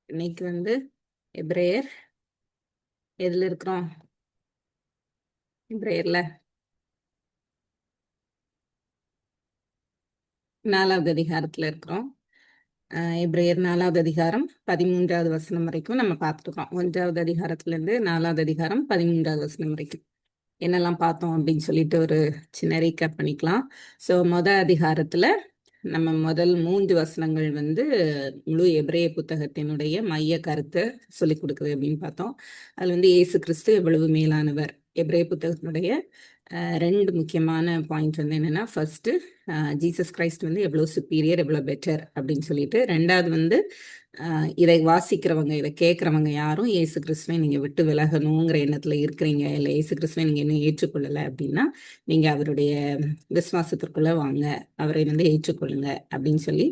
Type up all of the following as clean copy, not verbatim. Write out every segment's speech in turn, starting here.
இன்னைக்கு எபிரேயர் எதுல இருக்கிறோம்? எபிரேயர்ல 4வது அதிகாரத்துல இருக்கிறோம். எபிரேயர் 4வது அதிகாரம் 13வது வசனம் வரைக்கும் நம்ம பார்த்துருக்கோம். 1வது அதிகாரத்துல இருந்து 4வது அதிகாரம் 13வது வசனம் வரைக்கும் என்னெல்லாம் பார்த்தோம் அப்படின்னு சொல்லிட்டு ஒரு சின்ன ரீகேப் பண்ணிக்கலாம். ஸோ அதிகாரத்துல நம்ம முதல் 3 வசனங்கள் முழு எபிரேய புத்தகத்தினுடைய மைய கருத்தை சொல்லி கொடுக்குது அப்படின்னு பார்த்தோம். அதுல இயேசு கிறிஸ்து எவ்வளவு மேலானவர். எபிரேய புத்தகத்தினுடைய 2 முக்கியமான பாயிண்ட் என்னன்னா, ஃபர்ஸ்ட் ஜீசஸ் கிரைஸ்ட் எவ்வளோ சுப்பீரியர், எவ்வளோ பெட்டர் அப்படின்னு சொல்லிட்டு, ரெண்டாவது இதை வாசிக்கிறவங்க, இதை கேட்குறவங்க யாரும் இயேசு கிறிஸ்துவை நீங்கள் விட்டு விலகணுங்கிற எண்ணத்தில் இருக்கிறீங்க, இல்லை இயேசு கிறிஸ்துவை நீங்கள் இன்னும் ஏற்றுக்கொள்ளலை அப்படின்னா நீங்கள் அவருடைய விசுவாசத்திற்குள்ளே வாங்க, அவரை ஏற்றுக்கொள்ளுங்க அப்படின்னு சொல்லி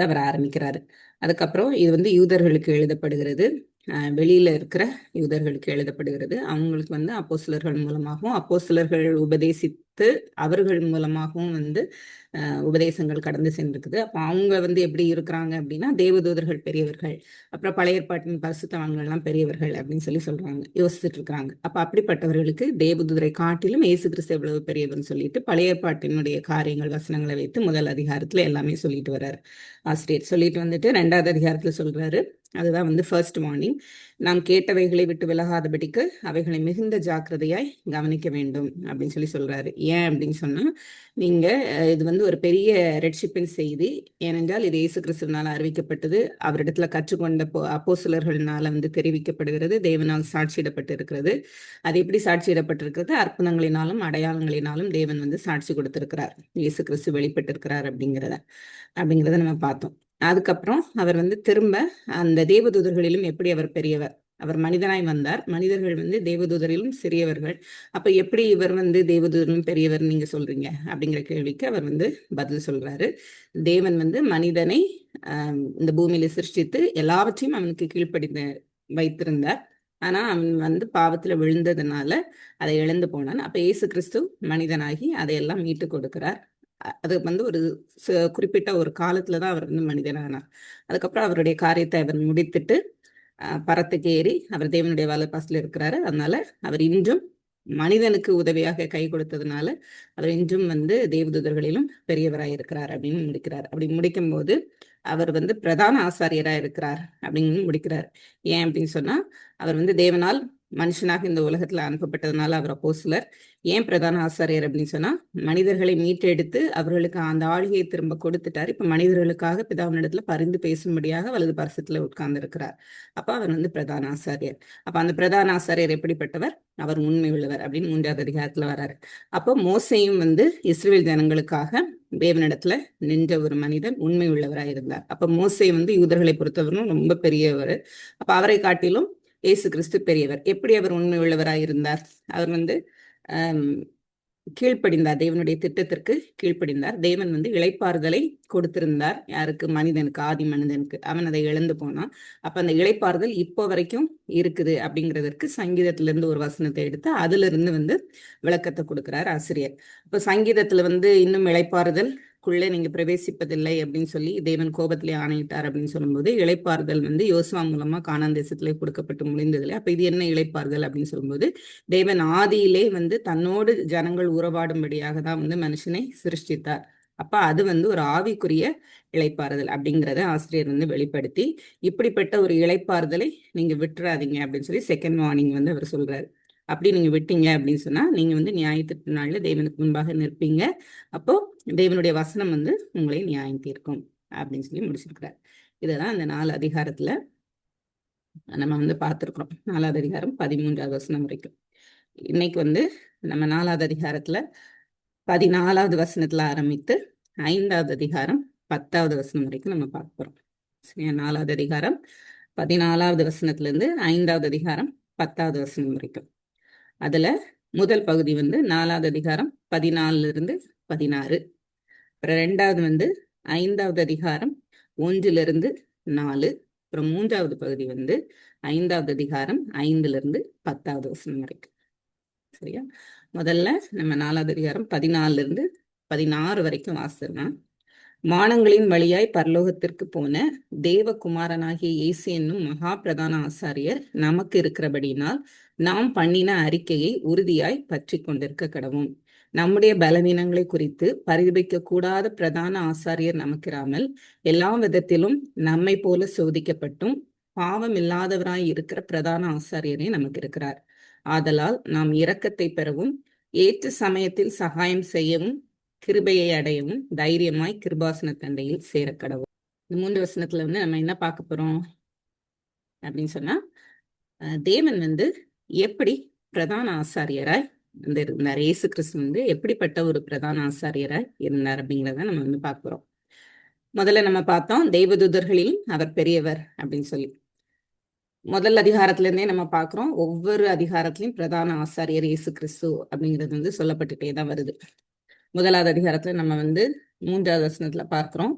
அவர் ஆரம்பிக்கிறாரு. அதுக்கப்புறம் இது யூதர்களுக்கு எழுதப்படுகிறது, வெளியில இருக்கிற யூதர்களுக்கு எழுதப்படுகிறது. அவங்களுக்கு அப்போஸ்தலர்கள் மூலமாகவும் அப்போஸ்தலர்கள் உபதேசித்து அவர்கள் மூலமாகவும் உபதேசங்கள் கடந்து சென்றிருக்குது. அப்போ அவங்க எப்படி இருக்கிறாங்க அப்படின்னா, தேவதூதர்கள் பெரியவர்கள், அப்புறம் பழைய ஏற்பாட்டின் பரிசுத்தவான்கள்லாம் பெரியவர்கள் அப்படின்னு சொல்லி சொல்றாங்க, யோசிச்சுட்டு இருக்கிறாங்க. அப்ப அப்படிப்பட்டவர்களுக்கு தேவதூதரை காட்டிலும் இயேசு கிறிஸ்து எவ்வளவு பெரியவர்னு சொல்லிட்டு பழைய ஏற்பாட்டினுடைய காரியங்கள் வசனங்களை வைத்து முதல் அதிகாரத்துல எல்லாமே சொல்லிட்டு வர்றாரு ஆசிரியர். சொல்லிட்டு 2வது அதிகாரத்துல சொல்றாரு, அதுதான் ஃபர்ஸ்ட் வார்னிங், நாம் கேட்டவைகளை விட்டு விலகாதபடிக்கு அவைகளை மிகுந்த ஜாக்கிரதையாய் கவனிக்க வேண்டும் அப்படின்னு சொல்லி சொல்றாரு. ஏன் அப்படின்னு சொன்னா, நீங்க இது ஒரு பெரிய ரெட்ஷிப்பின் செய்தி. ஏனென்றால் இது இயேசு கிறிஸ்துவினால் அறிவிக்கப்பட்டது, அவரிடத்துல கற்றுக்கொண்ட அப்போஸ்தலர்கள்னால தெரிவிக்கப்படுகிறது, தேவனால் சாட்சியிடப்பட்டு இருக்கிறது. அது எப்படி சாட்சியிடப்பட்டிருக்கிறது? அற்புதங்களினாலும் அடையாளங்களினாலும் தேவன் சாட்சி கொடுத்திருக்கிறார், இயேசு கிறிஸ்து வெளிப்பட்டு இருக்கிறார் அப்படிங்கிறத நம்ம பார்த்தோம். அதுக்கப்புறம் அவர் திரும்ப அந்த தேவதூதர்களிலும் எப்படி அவர் பெரியவர், அவர் மனிதனாய் வந்தார், மனிதர்கள் தேவதூதரிலும் சிறியவர்கள், அப்ப எப்படி இவர் தேவதூதரிலும் பெரியவர் நீங்க சொல்றீங்க அப்படிங்கிற கேள்விக்கு அவர் பதில் சொல்றாரு. தேவன் மனிதனை இந்த பூமியில சிருஷ்டித்து எல்லாவற்றையும் அவனுக்கு கீழ்ப்படிந்து வைத்திருந்தார். ஆனா அவன் பாவத்துல விழுந்ததுனால அதை இழந்து போனான். அப்ப இயேசு கிறிஸ்து மனிதனாகி அதையெல்லாம் மீட்டு கொடுக்கிறார். அது ஒரு குறிப்பிட்ட ஒரு காலத்துலதான் அவர் மனிதனானார். அதுக்கப்புறம் அவருடைய காரியத்தை அவர் முடித்துட்டு பரத்துக்கு ஏறி அவர் தேவனுடைய வலப்பாசில் இருக்கிறாரு. அதனால அவர் இன்றும் மனிதனுக்கு உதவியாக கை கொடுத்ததுனால அவர் இன்றும் தேவதூதர்களிலும் பெரியவராய் இருக்கிறார் அப்படின்னு முடிக்கிறார். அப்படி முடிக்கும் போது அவர் பிரதான ஆசாரியராய் இருக்கிறார் அப்படின்னு முடிக்கிறார். ஏன் அப்படின்னு சொன்னா, அவர் தேவனால் மனுஷனாக இந்த உலகத்துல அனுப்பப்பட்டதுனால அவர் அப்போஸ்தலர். ஏன் பிரதான ஆசாரியர் அப்படின்னு சொன்னா, மனிதர்களை மீட்டெடுத்து அவர்களுக்கு அந்த ஆளுகையை திரும்ப கொடுத்துட்டார். இப்ப மனிதர்களுக்காக பிதாவினிடத்துல பரிந்து பேசும்படியாக வலது பரிசத்துல உட்கார்ந்து இருக்கிறார். அப்ப அவர் பிரதான ஆசாரியர். அப்ப அந்த பிரதான ஆசாரியர் எப்படிப்பட்டவர்? அவர் உண்மை உள்ளவர் அப்படின்னு 3வது அதிகாரத்துல வர்றாரு. அப்போ மோசேயும் இஸ்ரவேல் ஜனங்களுக்காக தேவனிடத்துல நின்ற ஒரு மனிதன், உண்மை உள்ளவராய் இருந்தார். அப்ப மோசே யூதர்களை பொறுத்தவரும் ரொம்ப பெரியவர். அப்ப அவரை காட்டிலும் இயேசு கிறிஸ்து பெரியவர். எப்படி அவர் உண்மை உள்ளவராய் இருந்தார்? அவர் கீழ்ப்படிந்தார், தேவனுடைய திட்டத்திற்கு கீழ்ப்படிந்தார். தேவன் இளைப்பாறுதலை கொடுத்திருந்தார். யாருக்கு? மனிதனுக்கு, ஆதி மனிதனுக்கு. அவன் அதை இழந்து போனான். அப்ப அந்த இளைப்பாறுதல் இப்போ வரைக்கும் இருக்குது அப்படிங்கிறதற்கு சங்கீதத்திலிருந்து ஒரு வசனத்தை எடுத்து அதுல இருந்து விளக்கத்தை கொடுக்கிறார் ஆசிரியர். இப்ப சங்கீதத்துல இன்னும் இளைப்பாறுதல்குள்ளே நீங்க பிரவேசிப்பதில்லை அப்படின்னு சொல்லி தேவன் கோபத்திலே ஆணையிட்டார் அப்படின்னு சொல்லும்போது, இளைப்பாறுதல் யோசுவா மூலமா கானான் தேசத்திலே கொடுக்கப்பட்டு முடிந்ததில்லை. அப்ப இது என்ன இளைப்பாறுதல் அப்படின்னு சொல்லும்போது, தேவன் ஆதியிலே தன்னோடு ஜனங்கள் உறவாடும்படியாக தான் மனுஷனை சிருஷ்டித்தார். அப்ப அது ஒரு ஆவிக்குரிய இளைப்பாறுதல் அப்படிங்கிறத ஆசிரியர் வெளிப்படுத்தி, இப்படிப்பட்ட ஒரு இளைப்பாறுதலை நீங்க விட்டுறாதீங்க அப்படின்னு சொல்லி செகண்ட் வார்னிங் அவர் சொல்றாரு. அப்படி நீங்க விட்டீங்க அப்படின்னு சொன்னா, நீங்க நியாயத்திற்கு நாள்ல தேவனுக்கு முன்பாக நிற்பீங்க. அப்போ தேவனுடைய வசனம் உங்களை நியாயம் தீர்க்கும் அப்படின்னு சொல்லி முடிச்சிருக்கிறார். இதெல்லாம் அந்த 4 அதிகாரத்துல நம்ம பார்த்திருக்கிறோம். 4வது அதிகாரம் 13வது வசனம் வரைக்கும். இன்னைக்கு நம்ம 4வது அதிகாரத்துல 14வது வசனத்துல ஆரம்பித்து 5வது அதிகாரம் 10வது வசனம் வரைக்கும் நம்ம பார்க்க போறோம். சரியா? 4வது அதிகாரம் 14வது வசனத்துல இருந்து 5வது அதிகாரம் 10வது வசனம் வரைக்கும். அதுல முதல் பகுதி 4வது அதிகாரம் 14 இருந்து 16. அப்புறம் 2வது 5வது அதிகாரம் 1 இருந்து 4. அப்புறம் 3வது பகுதி 5வது அதிகாரம் 5 இருந்து 10வது வசனம் வரைக்கும். சரியா? முதல்ல நம்ம 4வது அதிகாரம் 14 இருந்து 16 வரைக்கும் வாசிக்கலாம். வானங்களின் வழியாய் பரலோகத்திற்கு போன தேவகுமாரனாகிய இயேசு என்னும் மகா பிரதான ஆசாரியர் நமக்கு இருக்கிறபடினால் நாம் பண்ணின அறிக்கையை உறுதியாய் பற்றி கொண்டிருக்க கடவும். நம்முடைய பலவீனங்களை குறித்து பரிதபிக்க கூடாத பிரதான ஆசாரியர் நமக்கிராமல் எல்லா விதத்திலும் நம்மை போல சோதிக்கப்பட்டும் பாவம் இல்லாதவராய் இருக்கிற பிரதான ஆசாரியரே நமக்கு இருக்கிறார். ஆதலால் நாம் இரக்கத்தை பெறவும் ஏற்ற சமயத்தில் சகாயம் செய்யவும் கிருபையை அடையவும் தைரியமாய் கிருபாசன தண்டையில் சேர கடவும். இந்த 3 வசனத்துல நம்ம என்ன பார்க்க போறோம் அப்படின்னு சொன்னா, தேவன் எப்படி பிரதான ஆசாரியராய் இருந்தார், இயேசு கிறிஸ்து எப்படிப்பட்ட ஒரு பிரதான ஆசாரியராய் இருந்தார் அப்படிங்கிறத நம்ம பார்க்க போறோம். முதல்ல நம்ம பார்த்தோம் தேவதூதர்களிலும் அவர் பெரியவர் அப்படின்னு சொல்லி. முதல் அதிகாரத்துல இருந்தே நம்ம பார்க்கிறோம், ஒவ்வொரு அதிகாரத்திலையும் பிரதான ஆசாரியர் இயேசு கிறிஸ்து அப்படிங்கிறது சொல்லப்பட்டுட்டே தான் வருது. முதலாவது அதிகாரத்துல நம்ம 3வது வசனத்துல பார்க்கிறோம்,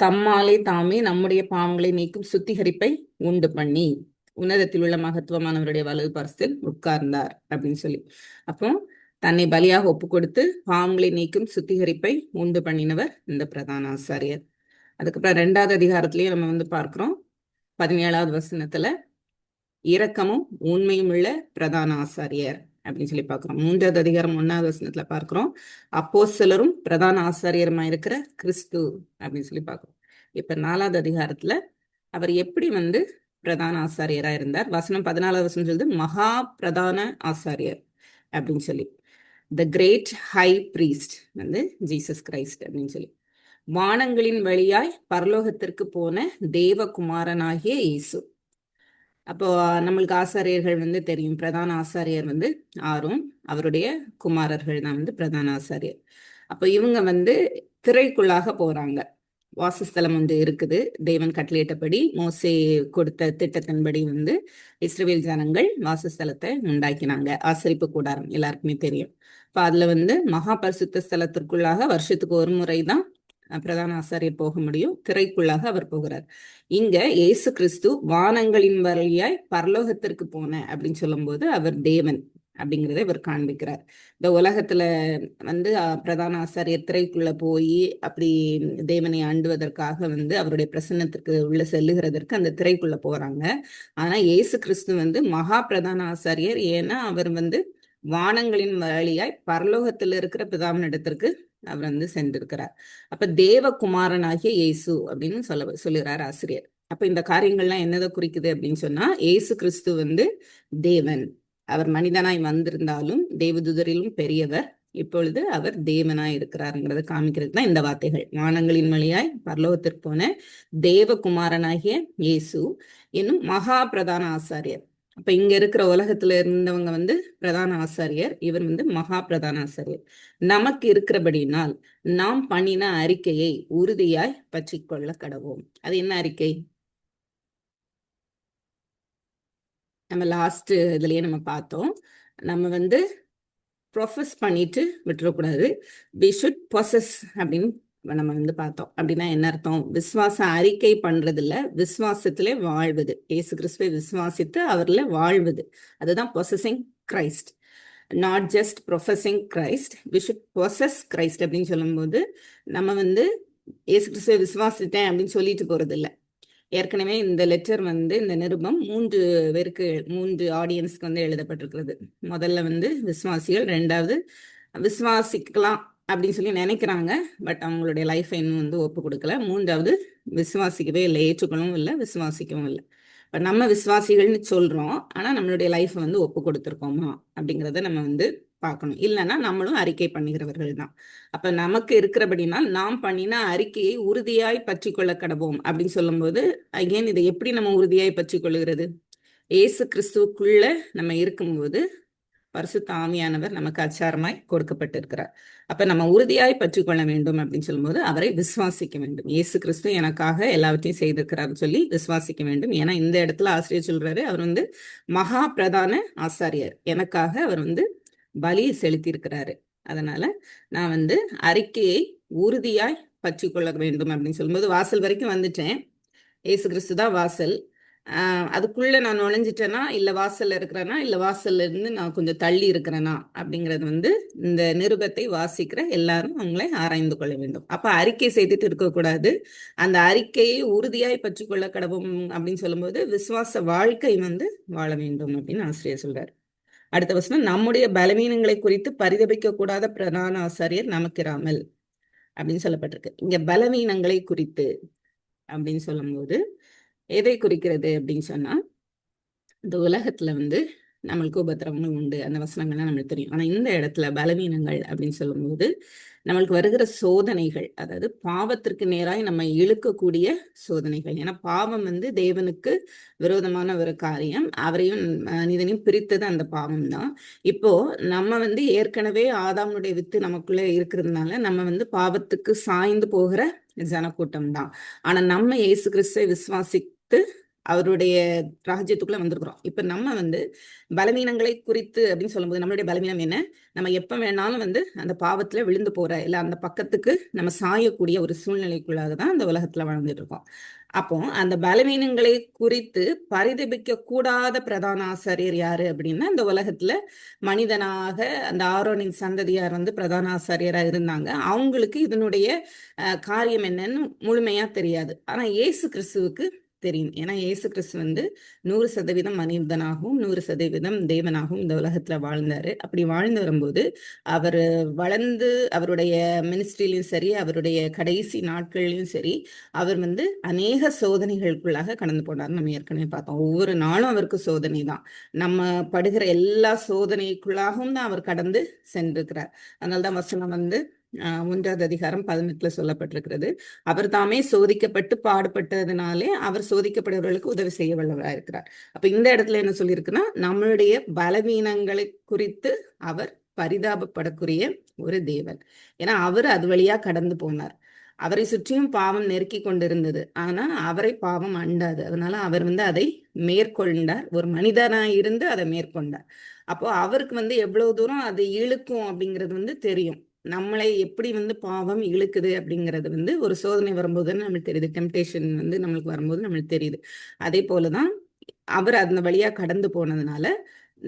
தம்மாலே தாமே நம்முடைய பாவங்களை நீக்கும் சுத்திகரிப்பை உண்டு பண்ணி உன்னதத்தில் உள்ள மகத்துவமானவருடைய வலது பரிசில் உட்கார்ந்தார் அப்படின்னு சொல்லி. அப்போ தன்னை பலியாக ஒப்பு கொடுத்து பாவங்களை நீக்கும் சுத்திகரிப்பை உண்டு பண்ணினவர் இந்த பிரதான ஆசாரியர். அதுக்கப்புறம் 2வது அதிகாரத்திலேயே நம்ம பார்க்கிறோம், 17வது வசனத்துல இரக்கமும் உண்மையும் உள்ள பிரதான ஆசாரியர் அப்படின்னு சொல்லி பார்க்கிறோம். 3வது அதிகாரம் 1வது வசனத்துல பார்க்கிறோம், அப்போஸ்தலரும் பிரதான ஆசாரியருமா இருக்கிற கிறிஸ்து அப்படின்னு சொல்லி பார்க்கிறோம். இப்ப 4வது அதிகாரத்துல அவர் எப்படி பிரதான ஆசாரியரா இருந்தார். வசனம் 14வது வசனம் சொல்லுது, மகா பிரதான ஆசாரியர் அப்படின்னு சொல்லி, the great high priest Jesus Christ அப்படின்னு சொல்லி. வானங்களின் வழியாய் பரலோகத்திற்கு போன தேவகுமாரனாகிய இயேசு. அப்போ நம்மளுக்கு ஆசாரியர்கள் தெரியும், பிரதான ஆசாரியர் ஆரோன், அவருடைய குமாரர்கள் தான் பிரதான ஆசாரியர். அப்போ இவங்க திரைக்குள்ளாக போறாங்க. வாசஸ்தலம் இருக்குது, தேவன் கட்டளையிட்டபடி மோசே கொடுத்த திட்டத்தின்படி இஸ்ரவேல் ஜனங்கள் வாசஸ்தலத்தை உண்டாக்கினாங்க. ஆசரிப்பு கூடாரம் எல்லாருக்குமே தெரியும். இப்ப அதுல மகா பரிசுத்த ஸ்தலத்திற்குள்ளாக வருஷத்துக்கு ஒரு முறை தான் பிரதான ஆசாரியர் போக முடியும். திரைக்குள்ளாக அவர் போகிறார். இங்க இயேசு கிறிஸ்து வானங்களின் வழியாய் பரலோகத்திற்கு போன அப்படின்னு சொல்லும் போது அவர் தேவன் அப்படிங்கிறத இவர் காண்பிக்கிறார். இந்த உலகத்துல பிரதான ஆசாரியர் திரைக்குள்ள போய் அப்படி தேவனை ஆண்டுவதற்காக அவருடைய பிரசன்னத்திற்கு உள்ள செல்லுகிறதற்கு அந்த திரைக்குள்ள போறாங்க. ஆனா இயேசு கிறிஸ்து மகா பிரதான ஆசாரியர். ஏன்னா அவர் வானங்களின் வழியாய் பரலோகத்துல இருக்கிற பிதாவினிடத்திற்கு அவர் சென்றிருக்கிறார். அப்ப தேவகுமாரனாகிய இயேசு அப்படின்னு சொல்லுகிறார் ஆசிரியர். அப்ப இந்த காரியங்கள்லாம் என்னதை குறிக்குது அப்படின்னு சொன்னா, இயேசு கிறிஸ்து தேவன். அவர் மனிதனாய் வந்திருந்தாலும் தேவதூதரிலும் பெரியவர். இப்பொழுது அவர் தேவனாய் இருக்கிறாருங்கிறத காமிக்கிறது தான் இந்த வார்த்தைகள். வானங்களின் வழியாய் பரலோகத்திற்கு போன தேவகுமாரனாகிய இயேசு என்னும் மகா பிரதான ஆசாரியர். அப்ப இங்க இருக்கிற உலகத்துல இருந்தவங்க பிரதான ஆசாரியர், இவர் மகா பிரதான ஆசாரியர். நமக்கு இருக்கிறபடினால் நாம் பண்ணின அறிக்கையை உறுதியாய் பற்றி கொள்ள கடவோம். அது என்ன அறிக்கை? நம்ம லாஸ்ட் இதுலயே நம்ம பார்த்தோம், நம்ம ப்ரொஃபஸ் பண்ணிட்டு விட்டுறக்கூடாது. வி ஷுட் பொசஸ் அப்படின்னு நம்ம பார்த்தோம். அப்படின்னா என்ன அர்த்தம்? விசுவாச அறிக்கை பண்றதுல விசுவாசத்திலே வாழ்வது, இயேசு கிறிஸ்துவை விசுவாசித்து அவர்ல வாழ்வது, அதுதான் possessing Christ. Not just professing Christ, we should possess Christ அப்படின்னு சொல்லும்போது நம்ம இயேசு கிறிஸ்துவை விசுவாசித்தேன் அப்படின்னு சொல்லிட்டு போறது இல்லை. ஏற்கனவே இந்த லெட்டர் இந்த நிருபம் 3 பேருக்கு, 3 ஆடியன்ஸ்க்கு எழுதப்பட்டிருக்கிறது. முதல்ல விசுவாசிகள், 2வது விசுவாசிக்கலாம் அப்படின்னு சொல்லி நினைக்கிறாங்க, பட் அவங்களுடைய லைஃபை இன்னும் ஒப்பு கொடுக்கல. 3வது விசுவாசிக்கவே இல்லை, ஏற்றுக்கொள்ளவும் இல்லை, விசுவாசிக்கவும் இல்லை. இப்போ நம்ம விசுவாசிகள்னு சொல்றோம், ஆனா நம்மளுடைய லைஃபை ஒப்பு கொடுத்துருக்கோமா அப்படிங்கிறத நம்ம பார்க்கணும். இல்லைன்னா நம்மளும் அறிக்கை பண்ணுகிறவர்கள் தான். அப்ப நமக்கு இருக்கிறபடினால் நாம் பண்ணின அறிக்கையை உறுதியாய் பற்றி கொள்ள கடவோம் அப்படின்னு சொல்லும் போது, அகைன் இதை எப்படி நம்ம உறுதியாய் பற்றி கொள்ளுகிறது? இயேசு கிறிஸ்துவுக்குள்ள நம்ம இருக்கும்போது பரிசுத்த ஆவியானவர் நமக்கு அச்சாரமாய் கொடுக்கப்பட்டிருக்கிறார். அப்ப நம்ம உறுதியாய் பற்றி கொள்ள வேண்டும் அப்படின்னு சொல்லும்போது அவரை விசுவாசிக்க வேண்டும். இயேசு கிறிஸ்து எனக்காக எல்லாவற்றையும் செய்திருக்கிறார் சொல்லி விசுவாசிக்க வேண்டும். ஏன்னா இந்த இடத்துல ஆசிரியர் சொல்றாரு, அவர் மகா பிரதான ஆசாரியர், எனக்காக அவர் பலியை செலுத்தி இருக்கிறாரு. அதனால நான் அறிக்கையை உறுதியாய் பற்றி கொள்ள வேண்டும் அப்படின்னு சொல்லும்போது, வாசல் வரைக்கும் வந்துட்டேன், இயேசு கிறிஸ்து தான் வாசல். அதுக்குள்ள நான் நுழைஞ்சிட்டேனா இல்ல வாசல்ல இருக்கிறேனா இல்ல வாசல்ல இருந்து நான் கொஞ்சம் தள்ளி இருக்கிறேனா அப்படிங்கிறது வந்து இந்த நிருபத்தை வாசிக்கிற எல்லாரும் அவங்களை ஆராய்ந்து கொள்ள வேண்டும். அப்ப அறிக்கை செய்துட்டு இருக்கக்கூடாது. அந்த அறிக்கையை உறுதியாய் பற்றிக்கொள்ள கடவும் அப்படின்னு சொல்லும்போது விசுவாச வாழ்க்கை வந்து வாழ வேண்டும் அப்படின்னு ஆசிரியர் சொல்றாரு. அடுத்த வசனம், நம்முடைய பலவீனங்களை குறித்து பரிதபிக்க கூடாத பிரதான ஆசாரியர் நமக்கிராமல் அப்படின்னு சொல்லப்பட்டிருக்கு. இங்க பலவீனங்களை குறித்து அப்படின்னு சொல்லும்போது எதை குறிக்கிறது அப்படின்னு சொன்னா, இந்த உலகத்துல வந்து நம்மளுக்கு உபத்திரவங்கள் உண்டு, அந்த வசனங்கள்லாம் நம்மளுக்கு தெரியும். ஆனா இந்த இடத்துல பலவீனங்கள் அப்படின்னு சொல்லும்போது நம்மளுக்கு வருகிற சோதனைகள், அதாவது பாவத்திற்கு நேராய் நம்ம இழுக்கக்கூடிய சோதனைகள். ஏன்னா பாவம் வந்து தேவனுக்கு விரோதமான ஒரு காரியம், அவரையும் மனிதனையும் பிரித்தது அந்த பாவம் தான். இப்போ நம்ம வந்து ஏற்கனவே ஆதாமுடைய வித்து நமக்குள்ள இருக்கிறதுனால நம்ம வந்து பாவத்துக்கு சாய்ந்து போகிற ஜனக்கூட்டம் தான். ஆனா நம்ம இயேசு கிறிஸ்துவை விசுவாசித்து அவருடைய ராஜ்யத்துக்குள்ள வந்திருக்கிறோம். இப்ப நம்ம வந்து பலவீனங்களை குறித்து அப்படின்னு சொல்லும்போது நம்மளுடைய பலவீனம் என்ன? நம்ம எப்ப வேணாலும் வந்து அந்த பாவத்துல விழுந்து போற இல்ல அந்த பக்கத்துக்கு நம்ம சாயக்கூடிய ஒரு சூழ்நிலைக்குள்ளாக தான் அந்த உலகத்துல வாழ்ந்துட்டு இருக்கோம். அப்போ அந்த பலவீனங்களை குறித்து பரிதபிக்க கூடாத பிரதான ஆசாரியர் யாரு அப்படின்னா, இந்த உலகத்துல மனிதனாக அந்த ஆரோனின் சந்ததியார் வந்து பிரதான ஆசாரியரா இருந்தாங்க. அவங்களுக்கு இதனுடைய காரியம் என்னன்னு முழுமையா தெரியாது. ஆனா இயேசு கிறிஸ்துவுக்கு தெரியும். ஏன்னா இயேசு கிறிஸ்து வந்து 100% மனிதனாகவும் 100% தேவனாகவும் இந்த உலகத்துல வாழ்ந்தாரு. அப்படி வாழ்ந்து வரும்போது அவர் வளர்ந்து அவருடைய மினிஸ்ட்ரியிலும் சரி, அவருடைய கடைசி நாட்கள்லயும் சரி, அவர் வந்து அநேக சோதனைகளுக்குள்ளாக கடந்து போனார். நம்ம ஏற்கனவே பார்த்தோம். ஒவ்வொரு நாளும் அவருக்கு சோதனை தான். நம்ம படுகிற எல்லா சோதனைக்குள்ளாகவும் தான் அவர் கடந்து சென்றிருக்கிறார். அதனால்தான் வசனம் வந்து 1வது அதிகாரம் 18 சொல்லப்பட்டிருக்கிறது. அவர் தாமே சோதிக்கப்பட்டு பாடுபட்டதுனாலே அவர் சோதிக்கப்படுபவர்களுக்கு உதவி செய்ய வல்லவராக இருக்கிறார். அப்ப இந்த இடத்துல என்ன சொல்லியிருக்குன்னா, நம்மளுடைய பலவீனங்களை குறித்து அவர் பரிதாபப்படக்கூடிய ஒரு தேவன். ஏன்னா அவர் அது வழியா கடந்து போனார். அவரை சுற்றியும் பாவம் நெருக்கி கொண்டிருந்தது. ஆனா அவரை பாவம் அண்டாது. அதனால அவர் வந்து அதை மேற்கொண்டார். ஒரு மனிதனாய் இருந்து அதை மேற்கொண்டார். அப்போ அவருக்கு வந்து எவ்வளவு தூரம் அது இழுக்கும் அப்படிங்கிறது வந்து தெரியும். நம்மளை எப்படி வந்து பாவம் இழுக்குது அப்படிங்கிறது வந்து ஒரு சோதனை வரும்போது நம்மளுக்கு தெரியுது. டெம்டேஷன் வந்து நம்மளுக்கு வரும்போது நம்மளுக்கு தெரியுது. அதே போலதான் அவர் அந்த வழியா கடந்து போனதுனால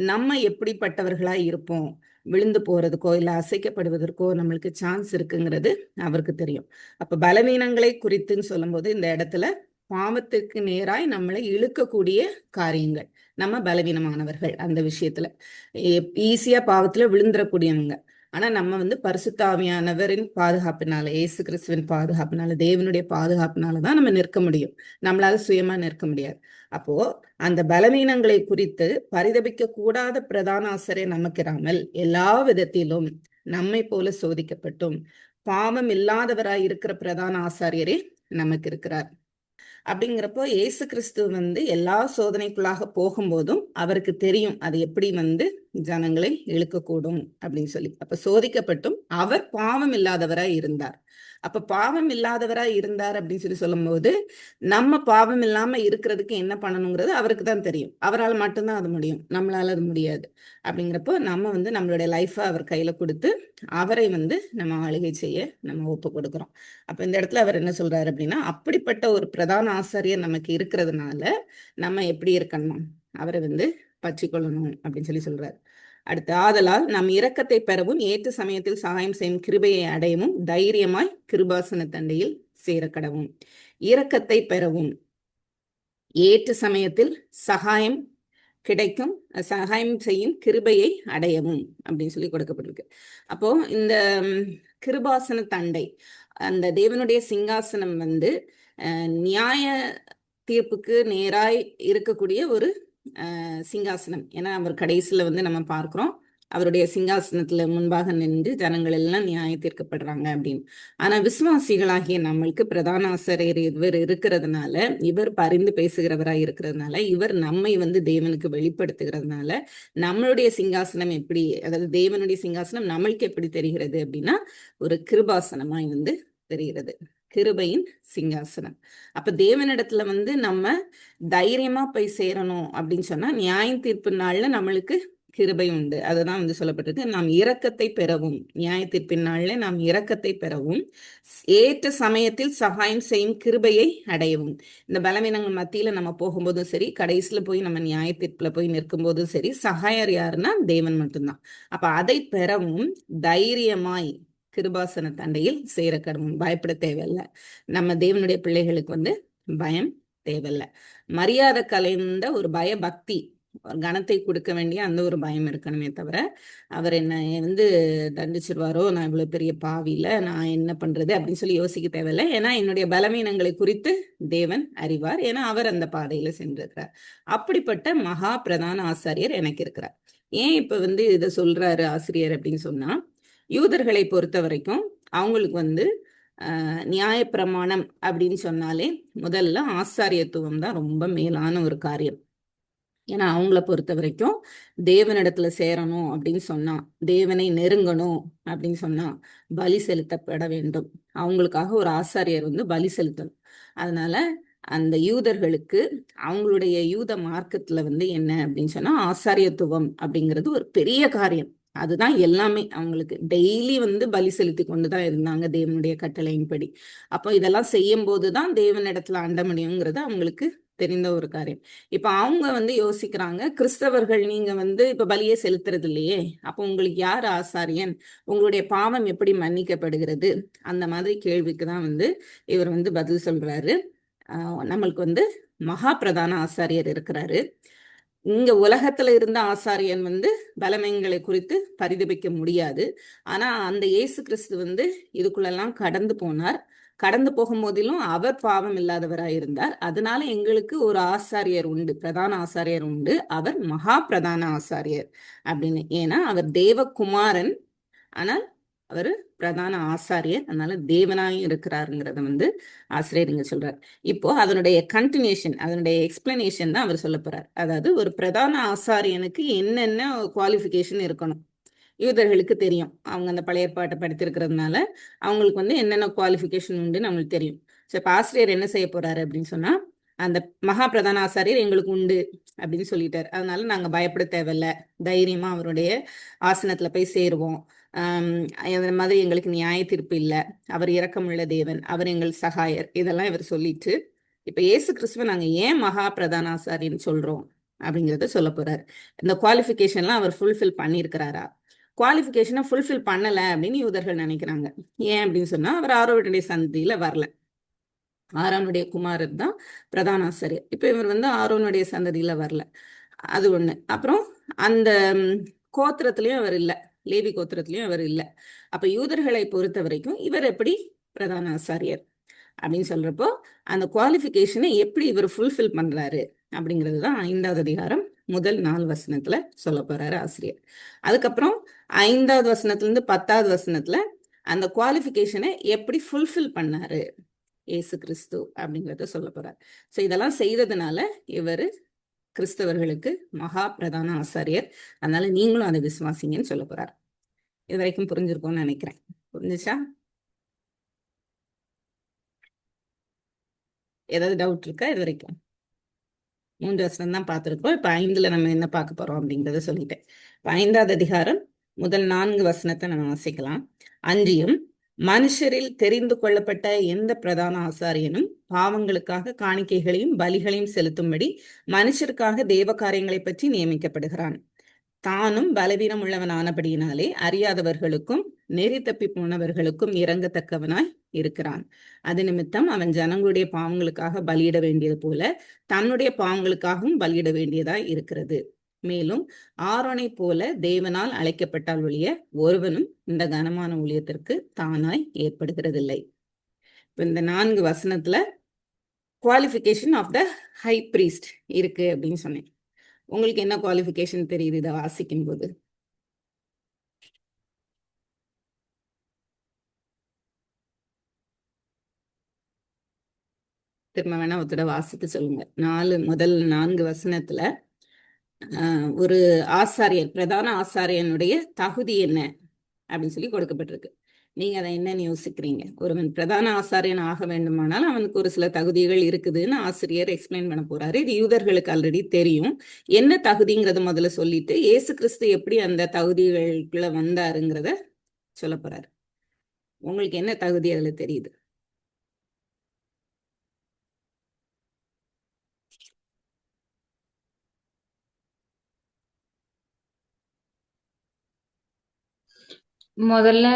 நம்ம எப்படிப்பட்டவர்களா இருப்போம், விழுந்து போறதுக்கோ இல்ல அசைக்கப்படுவதற்கோ நம்மளுக்கு சான்ஸ் இருக்குங்கிறது அவருக்கு தெரியும். அப்ப பலவீனங்களை குறித்துன்னு சொல்லும்போது இந்த இடத்துல பாவத்துக்கு நேராய் நம்மளை இழுக்கக்கூடிய காரியங்கள், நம்ம பலவீனமானவர்கள் அந்த விஷயத்துல ஈஸியா பாவத்துல விழுந்துடக்கூடியவங்க. ஆனா நம்ம வந்து பரிசுத்தாவியானவரின் பாதுகாப்பினால, இயேசு கிறிஸ்துவின் பாதுகாப்பினால, தேவனுடைய பாதுகாப்பினாலதான் நம்ம நிற்க முடியும். நம்மளால சுயமா நிற்க முடியாது. அப்போ அந்த பலவீனங்களை குறித்து பரிதபிக்க கூடாத பிரதான ஆசிரியர் நமக்கிராமல் எல்லா விதத்திலும் நம்மை போல சோதிக்கப்பட்டும் பாவம் இல்லாதவராய் இருக்கிற பிரதான ஆசாரியரே நமக்கு இருக்கிறார். அப்படிங்கிறப்போ இயேசு கிறிஸ்து வந்து எல்லா சோதனைக்குள்ளாக போகும்போதும் அவருக்கு தெரியும் அது எப்படி வந்து ஜனங்களை இழுக்கக்கூடும் அப்படின்னு சொல்லி. அப்ப சோதிக்கப்பட்டும் அவர் பாவம் இல்லாதவராய் இருந்தார். அப்ப பாவம் இல்லாதவராய் இருந்தார் அப்படின்னு சொல்லி சொல்லும்போது நம்ம பாவம் இல்லாம இருக்கிறதுக்கு என்ன பண்ணணுங்கிறது அவருக்கு தான் தெரியும். அவரால் மட்டும்தான் அது முடியும், நம்மளால அது முடியாது. அப்படிங்கிறப்போ நம்ம வந்து நம்மளுடைய லைஃபை அவர் கையில கொடுத்து அவரை வந்து நம்ம ஆளுகை செய்ய நம்ம ஒப்பு கொடுக்குறோம். அப்ப இந்த இடத்துல அவர் என்ன சொல்றாரு அப்படின்னா, அப்படிப்பட்ட ஒரு பிரதான ஆசாரியர் நமக்கு இருக்கிறதுனால நம்ம எப்படி இருக்கணும், அவரை வந்து பற்றி கொள்ளணும் அப்படின்னு சொல்லி சொல்றாரு. அடுத்து, ஆதலால் நம் இரக்கத்தை பெறவும் ஏற்ற சமயத்தில் சகாயம் செய்யும் கிருபையை அடையவும் தைரியமாய் கிருபாசன தண்டையில் சேரக்கடவும். இரக்கத்தை பெறவும் ஏற்ற சமயத்தில் சகாயம் கிடைக்கும், சகாயம் செய்யும் கிருபையை அடையவும் அப்படின்னு சொல்லி கொடுக்கப்பட்டிருக்கு. அப்போ இந்த கிருபாசன தண்டை, அந்த தேவனுடைய சிங்காசனம் வந்து நியாய தீர்ப்புக்கு நேராய் இருக்கக்கூடிய ஒரு சிங்காசனம். ஏன்னா அவர் கடைசியில வந்து நம்ம பார்க்கிறோம் அவருடைய சிங்காசனத்துல முன்பாக நின்று ஜனங்கள் எல்லாம் நியாய தீர்க்கப்படுறாங்க அப்படின்னு. ஆனா விசுவாசிகளாகிய நம்மளுக்கு பிரதான ஆசிரியர் இவர் இருக்கிறதுனால, இவர் பரிந்து பேசுகிறவராய் இருக்கிறதுனால, இவர் நம்மை வந்து தேவனுக்கு வெளிப்படுத்துகிறதுனால நம்மளுடைய சிங்காசனம் எப்படி, அதாவது தேவனுடைய சிங்காசனம் நம்மளுக்கு எப்படி தெரிகிறது அப்படின்னா ஒரு கிருபாசனமாய் வந்து தெரிகிறது, கிருபையின் சிங்காசனம். அப்ப தேவனிடத்துல வந்து நம்ம தைரியமா போய் சேரணும் அப்படின்னு சொன்னா நியாய தீர்ப்பு நாள்ல நம்மளுக்கு கிருபை உண்டு. அதுதான் வந்து சொல்லப்பட்டிருக்கு. நாம் இரக்கத்தை பெறவும், நியாய தீர்ப்பின் நாளிலே நாம் இரக்கத்தை பெறவும், ஏற்ற சமயத்தில் சகாயம் செய்யும் கிருபையை அடையவும். இந்த பலவீனங்கள் மத்தியில நம்ம போகும்போதும் சரி, கடைசியில போய் நம்ம நியாய தீர்ப்புல போய் நிற்கும் போதும் சரி, சகாயர் யாருன்னா தேவன் மட்டும்தான். அப்ப அதை பெறவும் தைரியமாய் கிருபாசன தண்டையில் சேர கடவும். பயப்பட தேவையில்லை. நம்ம தேவனுடைய பிள்ளைகளுக்கு வந்து பயம் தேவையில்லை. மரியாதை கலைந்த ஒரு பயபக்தி, ஒரு கனத்தை கொடுக்க வேண்டிய அந்த ஒரு பயம் இருக்கணுமே தவிர, அவர் என்ன வந்து தண்டிச்சிருவாரோ, நான் இவ்வளவு பெரிய பாவியில நான் என்ன பண்றது அப்படின்னு சொல்லி யோசிக்க தேவையில்லை. ஏன்னா என்னுடைய பலவீனங்களை குறித்து தேவன் அறிவார். ஏன்னா அவர் அந்த பாதையில சென்றிருக்கிறார். அப்படிப்பட்ட மகா பிரதான ஆசாரியர் எனக்கு இருக்கிறார். ஏன் இப்ப வந்து இதை சொல்றாரு ஆசிரியர் அப்படின்னு சொன்னா, யூதர்களை பொறுத்த வரைக்கும் அவங்களுக்கு வந்து நியாயப்பிரமாணம் அப்படின்னு சொன்னாலே முதல்ல ஆசாரியத்துவம் தான் ரொம்ப மேலான ஒரு காரியம். ஏன்னா அவங்கள பொறுத்த வரைக்கும் தேவனிடத்துல சேரணும் அப்படின்னு சொன்னா, தேவனை நெருங்கணும் அப்படின்னு சொன்னா பலி செலுத்தப்பட வேண்டும். அவங்களுக்காக ஒரு ஆசாரியர் வந்து பலி செலுத்தணும். அதனால அந்த யூதர்களுக்கு அவங்களுடைய யூத மார்க்கத்துல வந்து என்ன அப்படின்னு சொன்னா, ஆசாரியத்துவம் அப்படிங்கிறது ஒரு பெரிய காரியம். அதுதான் எல்லாமே. அவங்களுக்கு டெய்லி வந்து பலி செலுத்தி கொண்டுதான் இருந்தாங்க தேவனுடைய கட்டளையின்படி. அப்போ இதெல்லாம் செய்யும் போதுதான் தேவனிடத்துல அண்ட முடியுங்கிறது அவங்களுக்கு தெரிந்த ஒரு காரியம். இப்ப அவங்க வந்து யோசிக்கிறாங்க, கிறிஸ்தவர்கள் நீங்க வந்து இப்ப பலியே செலுத்துறது இல்லையே, அப்போ உங்களுக்கு யார் ஆசாரியன், உங்களுடைய பாவம் எப்படி மன்னிக்கப்படுகிறது, அந்த மாதிரி கேள்விக்கு தான் வந்து இவர் வந்து பதில் சொல்றாரு. நம்மளுக்கு வந்து மகா பிரதான ஆசாரியர் இருக்கிறாரு. இங்க உலகத்துல இருந்த ஆசாரியன் வந்து பலமைங்களை குறித்து பரிதபிக்க முடியாது. ஆனா அந்த இயேசு கிறிஸ்து வந்து இதுக்குள்ளெல்லாம் கடந்து போனார். கடந்து போகும்போதிலும் அவர் பாவம் இல்லாதவராய் இருந்தார். அதனால எங்களுக்கு ஒரு ஆசாரியர் உண்டு, பிரதான ஆசாரியர் உண்டு. அவர் மகா பிரதான ஆசாரியர் அப்படின்னு. ஏன்னா அவர் தேவகுமாரன், ஆனால் அவர் பிரதான ஆசாரியர், அதனால தேவனாயும் இருக்கிறாருங்கிறத வந்து ஆசிரியர் இங்க சொல்றார். இப்போ அதனுடைய கண்டினியூஷன், அதனுடைய எக்ஸ்பிளனேஷன் தான் அவர் சொல்ல போறார். அதாவது ஒரு பிரதான ஆசாரியனுக்கு என்னென்ன குவாலிஃபிகேஷன் இருக்கணும் யூதர்களுக்கு தெரியும். அவங்க அந்த பழைய ஏற்பாட்டை படித்திருக்கிறதுனால அவங்களுக்கு வந்து என்னென்ன குவாலிஃபிகேஷன் உண்டுன்னு அவங்களுக்கு தெரியும். ஸோ இப்போ ஆசிரியர் என்ன செய்ய போறாரு அப்படின்னு சொன்னா, அந்த மகா பிரதான ஆசாரியர் எங்களுக்கு உண்டு அப்படின்னு சொல்லிட்டார். அதனால நாங்க பயப்பட தேவையில்ல, தைரியமா அவருடைய ஆசனத்துல போய் சேருவோம். அந்த மாதிரி எங்களுக்கு நியாய தீர்ப்பு இல்லை, அவர் இரக்கமுள்ள தேவன், அவர் எங்கள் சகாயர், இதெல்லாம் இவர் சொல்லிட்டு இப்ப இயேசு கிறிஸ்துவ நாங்க ஏன் மகா பிரதான ஆசாரியன்னு சொல்றோம் அப்படிங்கிறத சொல்ல போறாரு. இந்த குவாலிஃபிகேஷன்லாம் அவர் ஃபுல்ஃபில் பண்ணியிருக்கிறாரா, குவாலிஃபிகேஷனை ஃபுல்ஃபில் பண்ணலை அப்படின்னு யூதர்கள் நினைக்கிறாங்க. ஏன் அப்படின்னு சொன்னா, அவர் ஆரோனுடைய சந்ததியில வரல. ஆரோனுடைய குமாரர் தான் பிரதான ஆசாரியர். இப்ப இவர் வந்து ஆரோனுடைய சந்ததியில வரல, அது ஒண்ணு. அப்புறம் அந்த கோத்திரத்திலயும் அவர் இல்லை, லேவி கோத்திரத்திலயும் அவர் இல்லை. அப்ப யூதர்களை பொறுத்த வரைக்கும் இவர் எப்படி பிரதான ஆசாரியர் அப்படின்னு சொல்றப்போ, அந்த குவாலிஃபிகேஷனை எப்படி இவர் ஃபுல்ஃபில் பண்றாரு அப்படிங்கிறது தான் 5வது அதிகாரம் முதல் 4 வசனத்துல சொல்ல போறாரு ஆசிரியர். அதுக்கப்புறம் 5வது வசனத்துல இருந்து 10வது வசனத்துல அந்த குவாலிஃபிகேஷனை எப்படி ஃபுல்ஃபில் பண்ணாரு இயேசு கிறிஸ்து அப்படிங்கிறத சொல்ல போறார். ஸோ இதெல்லாம் செய்ததுனால இவர் கிறிஸ்தவர்களுக்கு மகா பிரதான ஆசாரியர். அதனால நீங்களும் அதை விசுவாசிங்கன்னு சொல்ல போறார். இது வரைக்கும் புரிஞ்சிருக்கும்னு நினைக்கிறேன். புரிஞ்சுச்சா? ஏதாவது டவுட் இருக்கா? இது வரைக்கும் 3 வசனம் தான் பார்த்துருக்கோம். இப்ப 5ல நம்ம என்ன பார்க்க போறோம் அப்படிங்கிறத சொல்லிட்டேன். இப்ப 5வது அதிகாரம் முதல் 4 வசனத்தை நம்ம வாசிக்கலாம். அன்றியும் மனுஷரில் தெரிந்து கொள்ளப்பட்ட எந்த பிரதான ஆசாரியனும் பாவங்களுக்காக காணிக்கைகளையும் பலிகளையும் செலுத்தும்படி மனுஷருக்காக தேவ காரியங்களை பற்றி நியமிக்கப்படுகிறான். தானும் பலவீனம் உள்ளவனானபடியினாலே அறியாதவர்களுக்கும் நெறி தப்பி போனவர்களுக்கும் இறங்கத்தக்கவனாய் இருக்கிறான். அது நிமித்தம் அவன் ஜனங்களுடைய பாவங்களுக்காக பலியிட வேண்டியது போல தன்னுடைய பாவங்களுக்காகவும் பலியிட வேண்டியதாய் இருக்கிறது. மேலும் ஆரோனை போல தேவனால் அழைக்கப்பட்டால் ஒழிய ஒருவனும் இந்த கனமான ஊழியத்திற்கு தானாய் ஏற்படுகிறதில்லை. இப்ப இந்த 4 வசனத்துல qualification of the high priest இருக்கு அப்படின்னு சொன்னேன். உங்களுக்கு என்ன குவாலிஃபிகேஷன் தெரியுது இதை வாசிக்கும் போது? திரும்ப வேணா ஒருத்தட வாசித்து சொல்லுங்க. முதல் 4 வசனத்துல ஒரு ஆசாரியர், பிரதான ஆசாரியனுடைய தகுதி என்ன அப்படின்னு சொல்லி கொடுக்கப்பட்டிருக்கு. நீங்க அதை என்னன்னு யோசிக்கிறீங்க? ஒருவன் பிரதான ஆசாரியன் ஆக வேண்டுமானால் அவனுக்கு ஒரு சில தகுதிகள் இருக்குதுன்னு ஆசிரியர் எக்ஸ்பிளைன் பண்ண போறாரு. இது யூதர்களுக்கு ஆல்ரெடி தெரியும். என்ன தகுதிங்கிறத முதல்ல சொல்லிட்டு இயேசு கிறிஸ்து எப்படி அந்த தகுதிகளுக்குள்ள வந்தாருங்கிறத சொல்ல போறாரு. உங்களுக்கு என்ன தகுதி அதுல தெரியுது? முதல்ல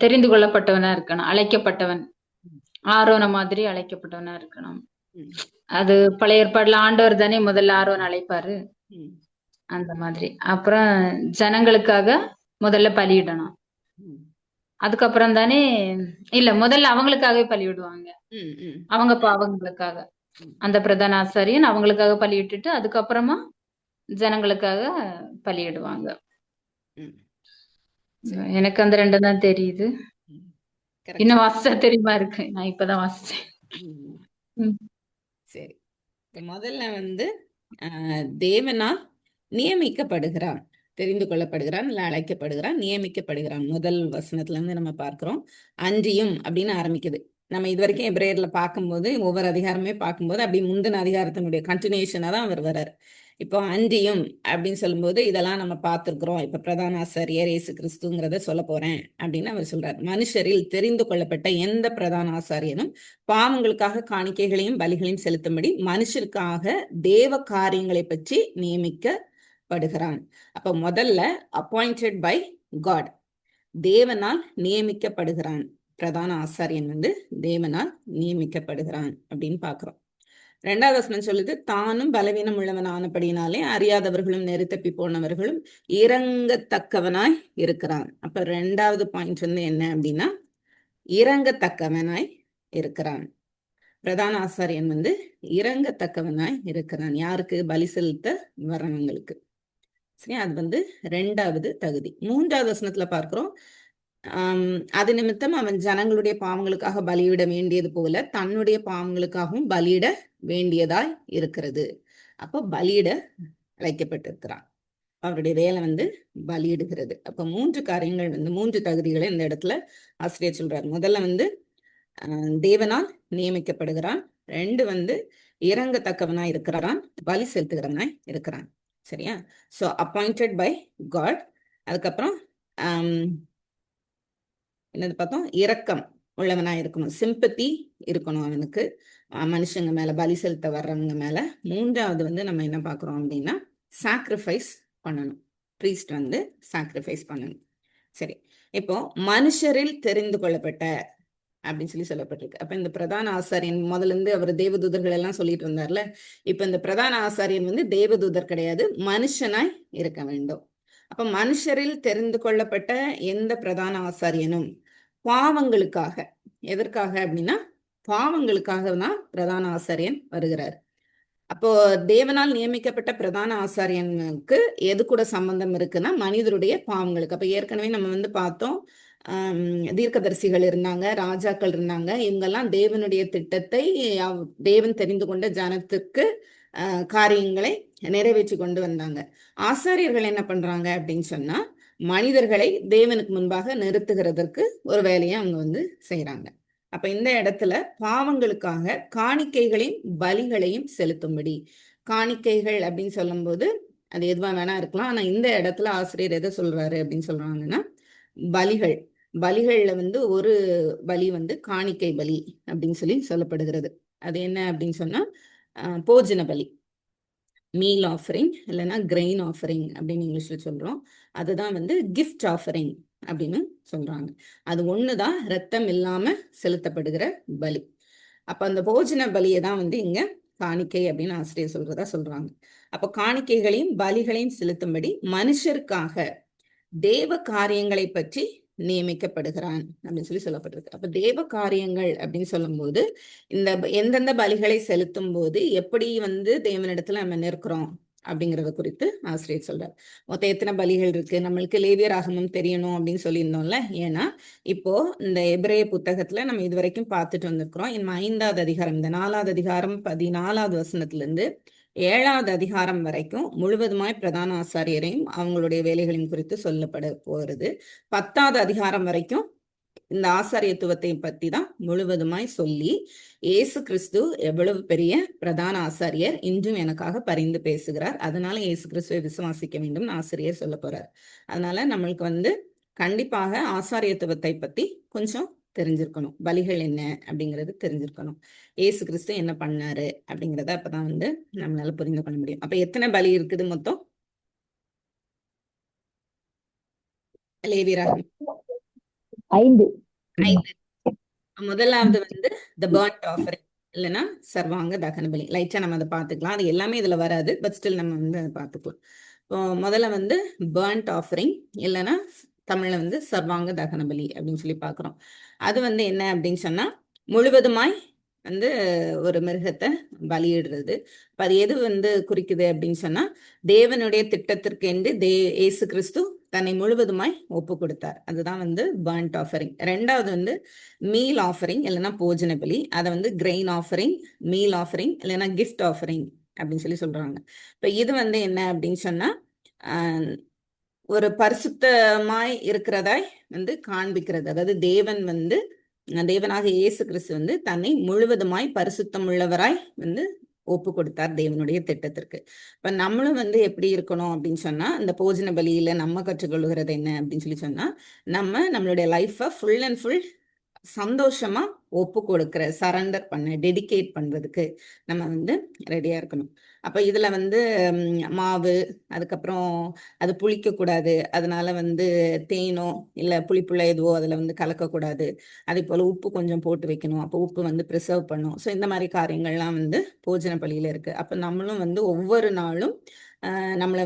தெரிந்து கொள்ளப்பட்டவனா இருக்கணும், அழைக்கப்பட்டவன். ஆரோன மாதிரி அழைக்கப்பட்டவனா இருக்கணும். அது பழைய ஏற்பாடுல ஆண்டவர் தானே முதல்ல ஆரோன் அழைப்பாரு, அந்த மாதிரி. அப்புறம் ஜனங்களுக்காக முதல்ல பலியிடணும். அதுக்கப்புறம் தானே, இல்ல முதல்ல அவங்களுக்காகவே பலியிடுவாங்க, அவங்க பாவங்களுக்காக. அந்த பிரதான ஆசாரியன் அவங்களுக்காக பலியிட்டுட்டு அதுக்கப்புறமா ஜனங்களுக்காக பலியிடுவாங்க. எனக்கு அந்த ரெண்டு தான் தெரியுது. இன்னும் வாசிச்சா தெரியுமா இருக்கு, நான் இப்பதான் வாசிச்சேன். சரி, முதல்ல வந்து தேவனால் நியமிக்கப்படுகிறான், தெரிந்து கொள்ளப்படுகிறான், இல்ல அழைக்கப்படுகிறான், நியமிக்கப்படுகிறான். முதல் வசனத்துல இருந்து நம்ம பார்க்கிறோம். அன்றியும் அப்படின்னு ஆரம்பிக்குது. நம்ம இது வரைக்கும் எபிரேயர்ல பார்க்கும்போது ஒவ்வொரு அதிகாரமே பார்க்கும்போது அப்படி முந்தின அதிகாரத்தினுடைய கண்டினியூஷனா தான் அவர் வர்றாரு. இப்போ அன்றியும் அப்படின்னு சொல்லும்போது இதெல்லாம் நம்ம பார்த்துருக்குறோம். இப்ப பிரதான ஆசாரியர் இயேசு கிறிஸ்துங்கிறத சொல்ல போறேன் அப்படின்னு அவர் சொல்றாரு. மனுஷரில் தெரிந்து கொள்ளப்பட்ட எந்த பிரதான ஆசாரியனும் பாவங்களுக்காக காணிக்கைகளையும் பலிகளையும் செலுத்தும்படி மனுஷருக்காக தேவ காரியங்களை பற்றி நியமிக்கப்படுகிறான். அப்ப முதல்ல அப்பாயிண்டட் பை காட், தேவனால் நியமிக்கப்படுகிறான். பிரதான ஆசாரியன் வந்து தேவனால் நியமிக்கப்படுகிறான் அப்படின்னு பாக்குறோம். ரெண்டாவது வசனம் சொல்லுது, தானும் பலவீனம் உள்ளவன் ஆனபடினாலே அறியாதவர்களும் நெருத்தப்பி போனவர்களும் இறங்கத்தக்கவனாய் இருக்கிறான். அப்ப ரெண்டாவது பாயிண்ட் வந்து என்ன அப்படின்னா, இறங்கத்தக்கவனாய் இருக்கிறான். பிரதான ஆசாரியன் வந்து இறங்கத்தக்கவனாய் இருக்கிறான். யாருக்கு? பலி செலுத்த வர்றவங்களுக்கு. சரி, அது வந்து ரெண்டாவது தகுதி. மூன்றாவது வசனத்துல பார்க்கிறோம், அது நிமித்தம் அவன் ஜனங்களுடைய பாவங்களுக்காக பலியிட வேண்டியது போல தன்னுடைய பாவங்களுக்காகவும் பலியிட வேண்டியதாய் இருக்கிறது. அப்போ பலியிட அழைக்கப்பட்டிருக்கிறான். அவருடைய வேலை வந்து பலியிடுகிறது. அப்ப மூன்று காரியங்கள் வந்து, மூன்று தகுதிகளை இந்த இடத்துல ஆசிரியர் சொல்றாரு. முதல்ல வந்து தேவனால் நியமிக்கப்படுகிறான். ரெண்டு வந்து இறங்கத்தக்கவனாய் இருக்கிறான், பலி செலுத்துகிறவனாய் இருக்கிறான். சரியா? So appointed by God. அதுக்கப்புறம் என்னது பார்த்தோம்? இரக்கம் உள்ளவனா இருக்கணும், சிம்பத்தி இருக்கணும் அவனுக்கு மனுஷங்க மேல, பலி செலுத்த வர்றவங்க மேல. மூன்றாவது வந்து நம்ம என்ன பார்க்கிறோம் அப்படின்னா, சாக்ரிஃபைஸ் பண்ணணும். ப்ரீஸ்ட் வந்து சாக்ரிஃபைஸ் பண்ணணும். சரி, இப்போ மனுஷரில் தெரிந்து கொள்ளப்பட்ட அப்படின்னு சொல்லப்பட்டிருக்கு. அப்ப இந்த பிரதான ஆசாரியன் முதல்ல இருந்து அவர் தேவதூதர்கள் எல்லாம் சொல்லிட்டு வந்தார்ல, இப்ப இந்த பிரதான ஆசாரியன் வந்து தேவதூதர் கிடையாது, மனுஷனாய் இருக்க வேண்டும். அப்ப மனுஷரில் தெரிந்து கொள்ளப்பட்ட எந்த பிரதான ஆசாரியனும் பாவங்களுக்காக, எதற்காக அப்படின்னா பாவங்களுக்காக தான் பிரதான ஆசாரியன் வருகிறார். அப்போ தேவனால் நியமிக்கப்பட்ட பிரதான ஆசாரியனுக்கு எது கூட சம்பந்தம் இருக்குன்னா மனிதருடைய பாவங்களுக்கு. அப்ப ஏற்கனவே நம்ம வந்து பார்த்தோம், தீர்க்கதரிசிகள் இருந்தாங்க, ராஜாக்கள் இருந்தாங்க. இவங்கெல்லாம் தேவனுடைய திட்டத்தை, தேவன் தெரிந்து கொண்ட ஜனத்துக்கு காரியங்களை நிறைவேற்றி கொண்டு வந்தாங்க. ஆசாரியர்கள் என்ன பண்றாங்க அப்படின்னு சொன்னா, மனிதர்களை தேவனுக்கு முன்பாக நிறுத்துகிறதற்கு ஒரு வேலையை அவங்க வந்து செய்யறாங்க. அப்ப இந்த இடத்துல பாவங்களுக்காக காணிக்கைகளையும் பலிகளையும் செலுத்தும்படி, காணிக்கைகள் அப்படின்னு சொல்லும் போது அது எதுவா வேணா இருக்கலாம். ஆனா இந்த இடத்துல ஆசிரியர் எதை சொல்றாரு அப்படின்னு சொல்றாங்கன்னா, பலிகள். பலிகள்ல வந்து ஒரு பலி வந்து காணிக்கை பலி அப்படின்னு சொல்லப்படுகிறது. அது என்ன அப்படின்னு சொன்னா, போஜன பலி, மீல் ஆஃபரிங், இல்லைன்னா கிரெயின் ஆஃபரிங் அப்படின்னு இங்கிலீஷ்ல சொல்றோம். அதுதான் வந்து கிஃப்ட் ஆஃபரிங் அப்படின்னு சொல்றாங்க. அது ஒண்ணுதான் ரத்தம் இல்லாம செலுத்தப்படுகிற பலி. அப்ப அந்த போஜன பலியை தான் வந்து இங்க காணிக்கை அப்படின்னு ஆசிரியர் சொல்றதா சொல்றாங்க. அப்ப காணிக்கைகளையும் பலிகளையும் செலுத்தும்படி மனுஷருக்காக தேவ காரியங்களை பற்றி நியமிக்கப்படுகிறான் அப்படின்னு சொல்லப்பட்டிருக்கு. அப்ப தேவ காரியங்கள் அப்படின்னு சொல்லும் போது இந்த எந்தெந்த பலிகளை செலுத்தும் போது எப்படி வந்து தேவனிடத்துல நம்ம நிற்கிறோம் அப்படிங்கறத குறித்து ஆசிரியர் சொல்றார். மொத்தம் எத்தனை பலிகள் இருக்கு? நம்மளுக்கு லேவியராகமம் தெரியணும் அப்படின்னு சொல்லியிருந்தோம்ல. ஏன்னா இப்போ இந்த எபிரேய புத்தகத்துல நம்ம இது வரைக்கும் பார்த்துட்டு வந்திருக்கிறோம். இந்த 5வது அதிகாரம், இந்த 4வது அதிகாரம் 14வது வசனத்துல இருந்து 7வது அதிகாரம் வரைக்கும் முழுவதுமாய் பிரதான ஆசாரியரையும் அவங்களுடைய வேலைகளையும் குறித்து சொல்லப்பட போகிறது. 10வது அதிகாரம் வரைக்கும் இந்த ஆசாரியத்துவத்தை பத்தி தான் முழுவதுமாய் சொல்லி, இயேசு கிறிஸ்து எவ்வளவு பெரிய பிரதான ஆசாரியர், இன்றும் எனக்காக பரிந்து பேசுகிறார், அதனால இயேசு கிறிஸ்துவை விசுவாசிக்க வேண்டும் ஆசிரியர் சொல்ல போறார். அதனால நம்மளுக்கு கண்டிப்பாக ஆசாரியத்துவத்தை பத்தி கொஞ்சம் தெரிஞ்சிருக்கணும். பலிகள் என்ன அப்படிங்கிறது தெரிஞ்சிருக்கணும். இயேசு கிறிஸ்து என்ன பண்ணாரு அப்படிங்கிறத அப்பதான் நம்மளால புரிந்து கொள்ள முடியும். அப்ப எத்தனை பலி இருக்குது மொத்தம்? லேவியராகமம் 5. 5. முதலாவது த பர்ன்ட் ஆஃபரிங், இல்லைன்னா சர்வாங்க தகன பலி. லைட்டா நம்ம அதை பார்த்துக்கலாம். அது எல்லாமே இதுல வராது, பட் ஸ்டில் நம்ம அதை பார்த்துக்கலாம். இப்போ முதல்ல பர்ன்ட் ஆஃபரிங், இல்லைன்னா தமிழ்ல சர்வாங்க தகன பலி அப்படின்னு சொல்லி பார்க்குறோம். அது என்ன அப்படின்னு சொன்னா, முழுவதுமாய் ஒரு மிருகத்தை பலியிடுறது. அது எது குறிக்குது அப்படின்னு சொன்னா, தேவனுடைய திட்டத்திற்கு என்று இயேசு கிறிஸ்து தன்னை முழுவதுமாய் ஒப்பு கொடுத்தார். அதுதான் பர்ன்ட் ஆஃபரிங். ரெண்டாவது மீல் ஆஃபரிங், இல்லைன்னா போஜன பலி. அதை கிரெயின் ஆஃபரிங், மீல் ஆஃபரிங், இல்லைன்னா கிஃப்ட் ஆஃபரிங் அப்படின்னு சொல்லி சொல்றாங்க. இப்ப இது என்ன அப்படின்னு சொன்னா, ஒரு பரிசுத்தமாய் இருக்கிறதாய் காண்பிக்கிறது. அதாவது தேவனாக இயேசு கிறிஸ்து தன்னை முழுவதுமாய் பரிசுத்தம் உள்ளவராய் ஒப்பு கொடுத்தார் தேவனுடைய திட்டத்திற்கு. இப்ப நம்மளும் எப்படி இருக்கணும் அப்படின்னு சொன்னா, இந்த போஜன பலியில நம்ம கற்றுக்கொள்கிறது என்ன அப்படின்னு சொல்லி சொன்னா, நம்மளுடைய லைஃபை ஃபுல் அண்ட் ஃபுல் சந்தோஷமா ஒப்பு கொடுக்கிற, சரண்டர் பண்ண, டெடிகேட் பண்றதுக்கு நம்ம ரெடியா இருக்கணும். அப்ப இதுல மாவு, அதுக்கப்புறம் அது புளிக்க கூடாது, அதனால தேனோ இல்ல புளிப்புள்ள எதுவோ அதுல கலக்கக்கூடாது. அதே போல உப்பு கொஞ்சம் போட்டு வைக்கணும். அப்போ உப்பு ப்ரிசர்வ் பண்ணும். ஸோ இந்த மாதிரி காரியங்கள்லாம் போஜன பலியில இருக்கு. அப்ப நம்மளும் ஒவ்வொரு நாளும் நம்மளை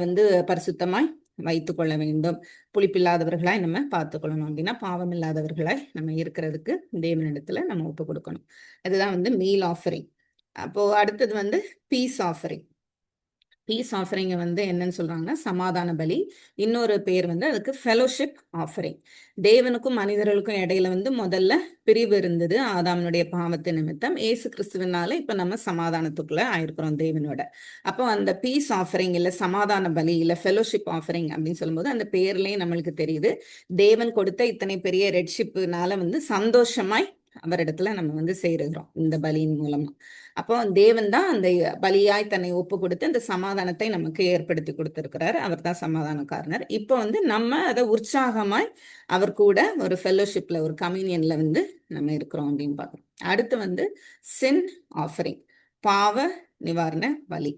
பரிசுத்தமாய் வைத்து கொள்ள வேண்டும். புளிப்பில்லாதவர்களாய் நம்ம பார்த்துக்கொள்ளணும். அப்படின்னா பாவம் இல்லாதவர்களாய் நம்ம இருக்கிறதுக்கு தேவனிடத்துல நம்ம ஒப்பு கொடுக்கணும். அதுதான் மீல் ஆஃபரிங். அப்போ அடுத்தது பீஸ் ஆஃபரிங். பீஸ் ஆஃபரிங் என்னன்னு சொல்றாங்கன்னா சமாதான பலி. இன்னொரு பேர் அதுக்கு ஃபெலோஷிப் ஆஃபரிங். தேவனுக்கும் மனிதர்களுக்கும் இடையில முதல்ல பிரிவு இருந்தது ஆதாமனுடைய பாவத்து நிமித்தம். இயேசு கிறிஸ்துவினால இப்ப நம்ம சமாதானத்துக்குள்ள ஆயிருக்கிறோம் தேவனோட. அப்போ அந்த பீஸ் ஆஃபரிங் இல்ல சமாதான பலி இல்ல ஃபெலோஷிப் ஆஃபரிங் அப்படின்னு சொல்லும்போது அந்த பேர்லயே நம்மளுக்கு தெரியுது, தேவன் கொடுத்த இத்தனை பெரிய ரெட்ஷிப்னால சந்தோஷமாய் அவரிடத்துல நம்ம சேருகிறோம் இந்த பலியின் மூலமா. அப்போ தேவன் தான் அந்த பலியாய் தன்னை ஒப்பு கொடுத்து அந்த சமாதானத்தை நமக்கு ஏற்படுத்தி கொடுத்திருக்கிறார். அவர் தான் சமாதானக்காரனர். இப்போ நம்ம அதை உற்சாகமாய் அவர் கூட ஒரு ஃபெல்லோஷிப்ல, ஒரு கம்யூனியன்ல நம்ம இருக்கிறோம் அப்படின்னு பார்க்கிறோம். அடுத்து சின் ஆஃபரிங், பாவ நிவாரண பலி.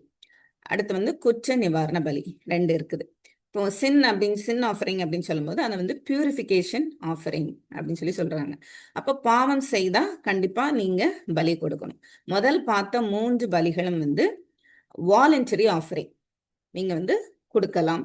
அடுத்து குற்ற நிவாரண பலி. 2 இருக்குது. இப்போ சின் ஆஃபரிங் அப்படின்னு சொல்லும்போது அதை பியூரிஃபிகேஷன் ஆஃபரிங் அப்படின்னு சொல்லி சொல்றாங்க. அப்போ பாவம் செய்தா கண்டிப்பா நீங்க பலி கொடுக்கணும். முதல் பார்த்த 3 பலிகளும் வாலண்டரி ஆஃபரிங். நீங்க கொடுக்கலாம்,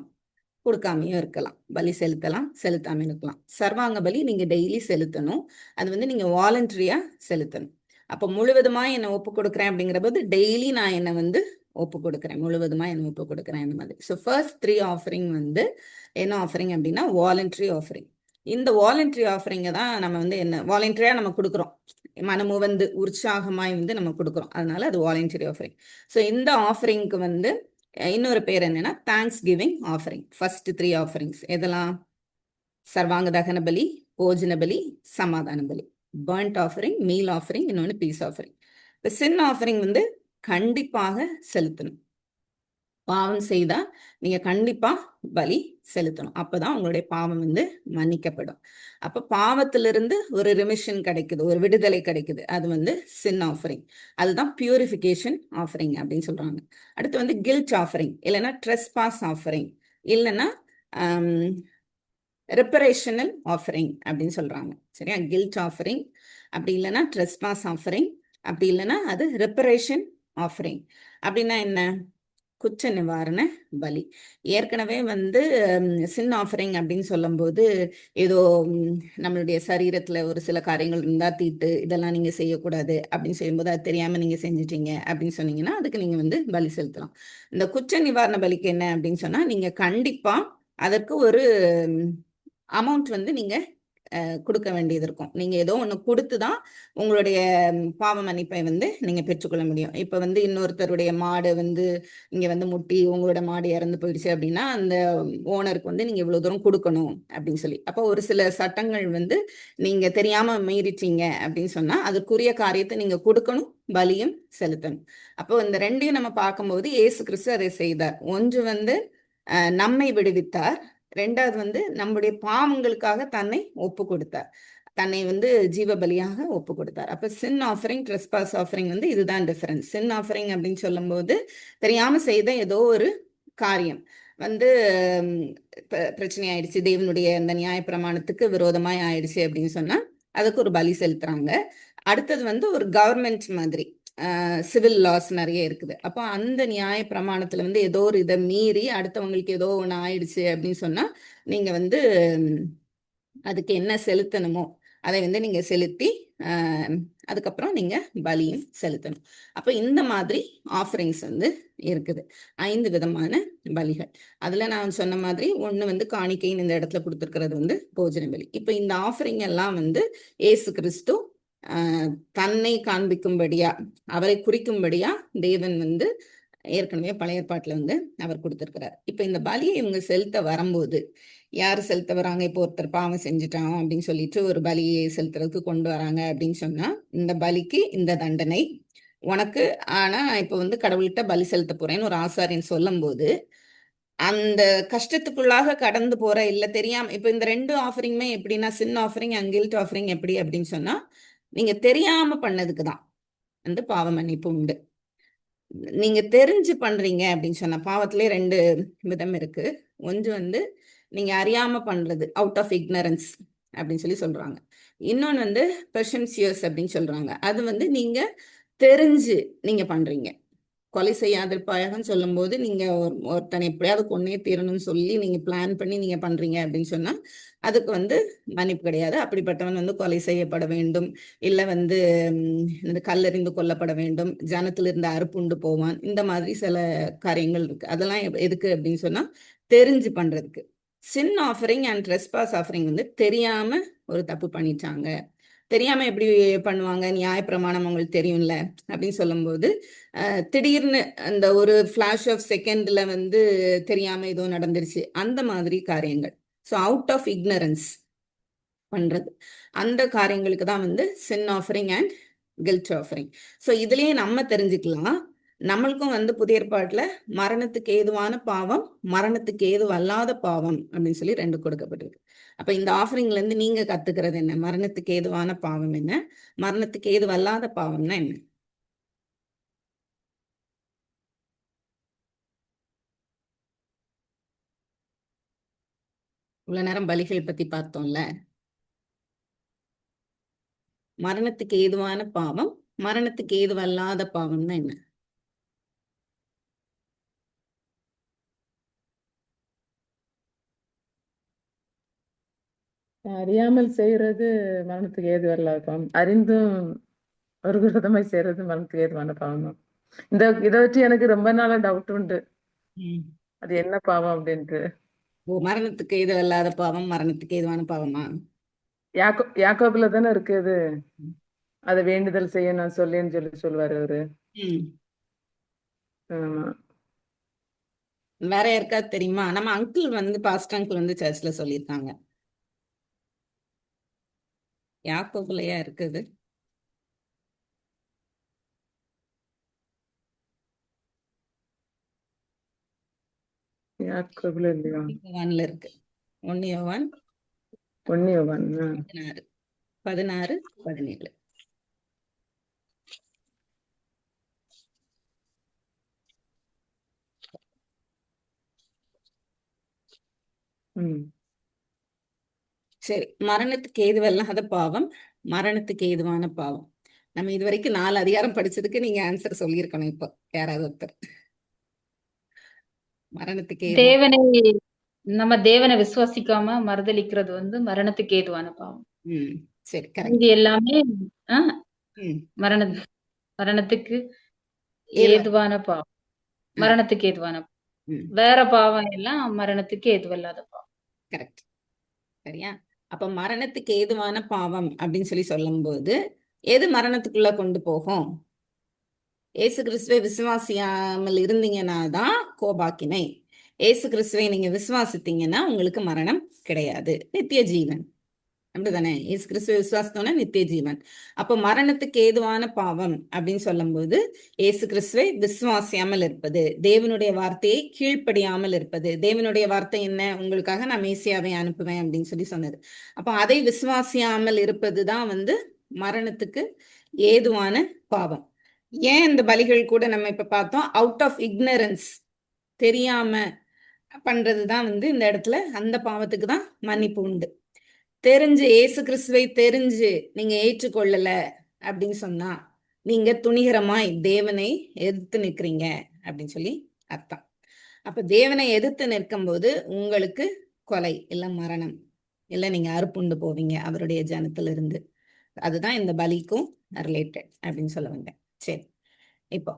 கொடுக்காமையும் இருக்கலாம். பலி செலுத்தலாம், செலுத்தாம இருக்கலாம். சர்வாங்க பலி நீங்க டெய்லி செலுத்தணும். அது நீங்க வாலண்டரியா செலுத்தணும். அப்போ முழுவதுமா என்னை ஒப்பு கொடுக்குறேன் அப்படிங்கிற போது டெய்லி நான் என்னை ஒப்பு கொடுக்குறேன், முழுவதுமா என்ன ஒப்பு கொடுக்குறேன் இந்த மாதிரி. ஸோ ஃபர்ஸ்ட் 3 ஆஃபரிங் என்ன ஆஃபரிங் அப்படின்னா வாலண்டரி ஆஃபரிங். இந்த வாலண்டரி ஆஃபரிங்கை தான் நம்ம என்ன வாலண்டரியா நம்ம கொடுக்குறோம், மனமு உற்சாகமாய் நம்ம கொடுக்குறோம். அதனால அது வாலண்டரி ஆஃபரிங். ஸோ இந்த ஆஃபரிங்க்கு இன்னொரு பேர் என்னன்னா thanks giving offering. First 3 offerings எதெல்லாம்? சர்வாங்க தகன பலி, போஜன பலி, சமாதான பலி. பர்ன்ட் ஆஃபரிங், மீல் ஆஃபரிங், இன்னொன்று பீஸ் ஆஃபரிங். இப்போ சின் ஆஃபரிங் கண்டிப்பாக செலுத்தணும். பாவம் செய்தா நீங்க கண்டிப்பா பலி செலுத்தணும். அப்பதான் உங்களுடைய பாவம் மன்னிக்கப்படும். அப்ப பாவத்திலிருந்து ஒரு ரிமிஷன் கிடைக்குது, ஒரு விடுதலை கிடைக்குது. அது சின் ஆஃபரிங். அதுதான் பியூரிஃபிகேஷன் ஆஃபரிங் அப்படின்னு சொல்றாங்க. அடுத்து கில்ட் ஆஃபரிங், இல்லைன்னா ட்ரெஸ்பாஸ் ஆஃபரிங், இல்லைன்னா ரெப்பரேஷனல் ஆஃபரிங் அப்படின்னு சொல்றாங்க. சரியா? கில்ட் ஆஃபரிங், அப்படி இல்லைன்னா ட்ரெஸ்பாஸ் ஆஃபரிங், அப்படி இல்லைன்னா அது ரெப்பரேஷன் ஆஃபரிங். அப்படின்னா என்ன? குற்ற நிவாரண பலி. ஏற்கனவே சின் ஆஃபரிங் அப்படின்னு சொல்லும் போது ஏதோ நம்மளுடைய சரீரத்துல ஒரு சில காரியங்கள் இருந்தா தீட்டு, இதெல்லாம் நீங்க செய்யக்கூடாது அப்படின்னு செய்யும்போது அது தெரியாம நீங்க செஞ்சிட்டீங்க அப்படின்னு சொன்னீங்கன்னா அதுக்கு நீங்க பலி செலுத்தலாம். இந்த குற்ற நிவாரண பலிக்கு என்ன அப்படின்னு சொன்னா, நீங்க கண்டிப்பா அதற்கு ஒரு அமௌண்ட் நீங்க கொடுக்க வேண்டியது இருக்கும். நீங்க ஏதோ ஒண்ணு கொடுத்து தான் உங்களுடைய பாவ மன்னிப்பை வந்து நீங்க பெற்றுக்கொள்ள முடியும். இப்ப வந்து இன்னொருத்தருடைய மாடு வந்து இங்க வந்து முட்டி உங்களோட மாடு இறந்து போயிடுச்சு அப்படின்னா அந்த ஓனருக்கு வந்து நீங்க இவ்வளவு தூரம் கொடுக்கணும் அப்படின்னு சொல்லி, அப்போ ஒரு சில சட்டங்கள் வந்து நீங்க தெரியாம மீறிட்டீங்க அப்படின்னு சொன்னா அதுக்குரிய காரியத்தை நீங்க கொடுக்கணும், பலியும் செலுத்தணும். அப்போ இந்த ரெண்டையும் நம்ம பார்க்கும்போது இயேசு கிறிஸ்து அதை செய்தார். ஒன்று வந்து நம்மை விடுவித்தார், ரெண்டாவது வந்து நம்முடைய பாவங்களுக்காக தன்னை ஒப்பு கொடுத்தார், தன்னை வந்து ஜீவ பலியாக ஒப்பு கொடுத்தார். அப்ப சின் ஆஃபரிங், ட்ரெஸ்பாஸ் ஆஃபரிங் வந்து இதுதான் டிஃபரன்ஸ். சின் ஆஃபரிங் அப்படின்னு சொல்லும்போது தெரியாம செய்த ஏதோ ஒரு காரியம் வந்து பிரச்சனை ஆயிடுச்சு, தேவனுடைய அந்த நியாயப்பிரமாணத்துக்கு விரோதமாய் ஆயிடுச்சு அப்படின்னு சொன்னா அதுக்கு ஒரு பலி செலுத்துறாங்க. அடுத்தது வந்து ஒரு கவர்மெண்ட் மாதிரி சிவில் லாஸ் நிறைய இருக்குது. அப்போ அந்த நியாய பிரமாணத்துல வந்து ஏதோ ஒரு இதை மீறி அடுத்தவங்களுக்கு ஏதோ ஒன்று ஆயிடுச்சு அப்படின்னு சொன்னா நீங்க வந்து அதுக்கு என்ன செலுத்தணுமோ அதை வந்து நீங்க செலுத்தி அதுக்கப்புறம் நீங்க பலியும் செலுத்தணும். அப்போ இந்த மாதிரி ஆஃபரிங்ஸ் வந்து இருக்குது, 5 விதமான பலிகள். அதுல நான் சொன்ன மாதிரி ஒண்ணு வந்து காணிக்கைன்னு இந்த இடத்துல கொடுத்துருக்கிறது வந்து போஜன பலி. இப்போ இந்த ஆஃபரிங் எல்லாம் வந்து இயேசு கிறிஸ்து தன்னை காண்பிக்கும்படியா, அவரை குறிக்கும்படியா தேவன் வந்து ஏற்கனவே பழைய ஏற்பாட்டுல வந்து அவர் கொடுத்திருக்கிறார். இப்ப இந்த பலியை இவங்க செலுத்த வரும்போது யார் செலுத்த வராங்க? இப்போ ஒருத்தர் பாவம் செஞ்சுட்டான் அப்படின்னு சொல்லிட்டு ஒரு பலியை செலுத்துறதுக்கு கொண்டு வராங்க அப்படின்னு சொன்னா இந்த பலிக்கு இந்த தண்டனை உனக்கு, ஆனா இப்ப வந்து கடவுள்கிட்ட பலி செலுத்த போறேன்னு ஒரு ஆசாரியன் சொல்லும் போது அந்த கஷ்டத்துக்குள்ளாக கடந்து போற, இல்ல தெரியாம, இப்ப இந்த 2 ஆஃபரிங்குமே எப்படின்னா சின் ஆஃபரிங் அண்ட் கில்ட் ஆஃபரிங் எப்படி அப்படின்னு சொன்னா நீங்க தெரியாம பண்ணதுக்கு தான் வந்து பாவ மன்னிப்பு உண்டு. நீங்க தெரிஞ்சு பண்றீங்க அப்படின்னு சொன்னா பாவத்திலே 2 விதம் இருக்கு. ஒன்று வந்து நீங்க அறியாம பண்றது, அவுட் ஆஃப் இக்னரன்ஸ் அப்படின்னு சொல்லி சொல்றாங்க. இன்னொன்று வந்து பெர்சன்சியஸ் அப்படின்னு சொல்றாங்க. அது வந்து நீங்க தெரிஞ்சு நீங்க பண்றீங்க. கொலை செய்யாதிருப்பாயகன்னு சொல்லும் போது நீங்க ஒருத்தனை எப்படியாவது கொன்னே தீரணும்னு சொல்லி நீங்க பிளான் பண்ணி நீங்க பண்றீங்க அப்படின்னு சொன்னா அதுக்கு வந்து மன்னிப்பு கிடையாது. அப்படிப்பட்டவன் வந்து கொலை செய்யப்பட வேண்டும், இல்ல வந்து இந்த கல்லெறிந்து கொல்லப்பட வேண்டும், ஜனத்திலிருந்து அறுப்புண்டு போவான். இந்த மாதிரி சில காரியங்கள் இருக்கு. அதெல்லாம் எதுக்கு அப்படின்னு சொன்னா தெரிஞ்சு பண்றதுக்கு. சின் ஆஃபரிங் அண்ட் ட்ரெஸ்பாஸ் ஆஃபரிங் வந்து தெரியாம ஒரு தப்பு பண்ணிட்டாங்க, தெரியாம எப்படி பண்ணுவாங்க, நியாயப்பிரமாணம் உங்களுக்கு தெரியும்ல அப்படின்னு சொல்லும்போது திடீர்னு அந்த ஒரு ஃபிளாஷ் ஆஃப் செகண்ட்ல வந்து தெரியாம ஏதோ நடந்துருச்சு, அந்த மாதிரி காரியங்கள். ஸோ அவுட் ஆஃப் இக்னரன்ஸ் பண்றது, அந்த காரியங்களுக்கு தான் வந்து sin offering and guilt offering. So இதுலயே நம்ம தெரிஞ்சுக்கலாம், நம்மளுக்கும் வந்து புதிய ஏற்பாட்டுல மரணத்துக்கு ஏதுவான பாவம், மரணத்துக்கு ஏது அல்லாத பாவம் அப்படின்னு சொல்லி 2 கொடுக்கப்பட்டிருக்கு. அப்ப இந்த ஆஃபரிங்ல இருந்து நீங்க கத்துக்கிறது என்ன? மரணத்துக்கு ஏதுவான பாவம் என்ன, மரணத்துக்கு ஏது அல்லாத பாவம்னா என்ன? இவ்வளவு நேரம் பலிகள் பத்தி பார்த்தோம்ல. மரணத்துக்கு ஏதுவான பாவம், மரணத்துக்கு ஏதுவல்லாத பாவம்னா என்ன? அறியாமல் செய்யறது மரணத்துக்கு ஏது வரலாத பாவம், அறிந்தும் ஒரு விரோதமாய் செய்யறது மரணத்துக்கு ஏதுவான பாவம் தான். இதை வச்சு எனக்கு ரொம்ப நாளா டவுட் உண்டு, அது என்ன பாவம் அப்படின்ட்டு. ஓ, மரணத்துக்கு ஏதுவல்லாத பாவம் மரணத்துக்கு ஏதுவான பாவமா? யாக்கோபுல தானே இருக்கு அது, அதை வேண்டுதல் செய்யணும் சொல்லின்னு சொல்லுவாரு அவரு. ஆமா. வேற யாருக்காவது தெரியுமா? நம்ம அங்கிள் வந்து பாஸ்டர் அங்கிள் வந்து சர்ச்ல சொல்லியிருக்காங்க. யாக்கோபுலையா இருக்குது? யாக்கோபுல இல்லையா? யோவான்ல இருக்கு. 1 யோவான் 1 யோவான் 16, 17. சரி, மரணத்துக்கு ஏதுவல்லாத பாவம், மரணத்துக்கு ஏதுவான பாவம். நம்ம இது வரைக்கும் 4 அதிகாரம் படிச்சதுக்கு நீங்க ஆன்சர் சொல்லியிருக்கணும். இப்போ யாராவது ஒருத்தர் மரணத்துக்கு தேவனை நம்ம தேவனை விசுவாசிக்காம மறுதலிக்கிறது வந்து மரணத்துக்கு ஏதுவான பாவம். சரி, கரெக்ட். இது எல்லாமே மரணத்துக்கு ஏதுவான பாவம், மரணத்துக்கு ஏதுவான பாவம். வேற பாவம் எல்லாம் மரணத்துக்கு ஏதுவல்லாத பாவம். கரெக்ட், சரியா? அப்ப மரணத்துக்கு ஏதுவான பாவம் அப்படின்னு சொல்லி சொல்லும்போது எது மரணத்துக்குள்ள கொண்டு போகும்? ஏசு கிறிஸ்துவை விசுவாசியாமல் இருந்தீங்கன்னா தான் கோபாக்கினை. ஏசு கிறிஸ்துவை நீங்க விசுவாசித்தீங்கன்னா உங்களுக்கு மரணம் கிடையாது, நித்திய ஜீவன். அப்படிதானே? ஏசு கிறிஸ்துவ விசுவாசத்தோட நித்திய ஜீவன். அப்போ மரணத்துக்கு ஏதுவான பாவம் அப்படின்னு சொல்லும்போது ஏசு கிறிஸ்துவை விசுவாசியாமல் இருப்பது, தேவனுடைய வார்த்தையை கீழ்ப்படியாமல் இருப்பது. தேவனுடைய வார்த்தை என்ன? உங்களுக்காக நான் மேசியாவை அனுப்புவேன் அப்படின்னு சொல்லி சொன்னது. அப்போ அதை விசுவாசியாமல் இருப்பதுதான் மரணத்துக்கு ஏதுவான பாவம். ஏன் இந்த பலிகள் கூட நம்ம இப்ப பார்த்தோம், அவுட் ஆஃப் இக்னரன்ஸ், தெரியாம பண்றதுதான் இந்த இடத்துல அந்த பாவத்துக்கு தான் மன்னிப்பு உண்டு. தெரிஞ்சு ஏசு கிறிஸ்துவை தெரிஞ்சு நீங்க ஏற்றுக்கொள்ளல அப்படின்னு சொன்னா நீங்க துணிகரமாய் தேவனை எதிர்த்து நிற்கிறீங்க அப்படின்னு சொல்லி அர்த்தம். அப்ப தேவனை எதிர்த்து நிற்கும் போது உங்களுக்கு கொலை இல்ல மரணம் இல்ல நீங்க அறுப்புண்டு போவீங்க அவருடைய ஜனத்துல இருந்து. அதுதான் இந்த பலிக்கும் ரிலேட்டட் அப்படின்னு சொல்ல வந்தேன். சரி, இப்போ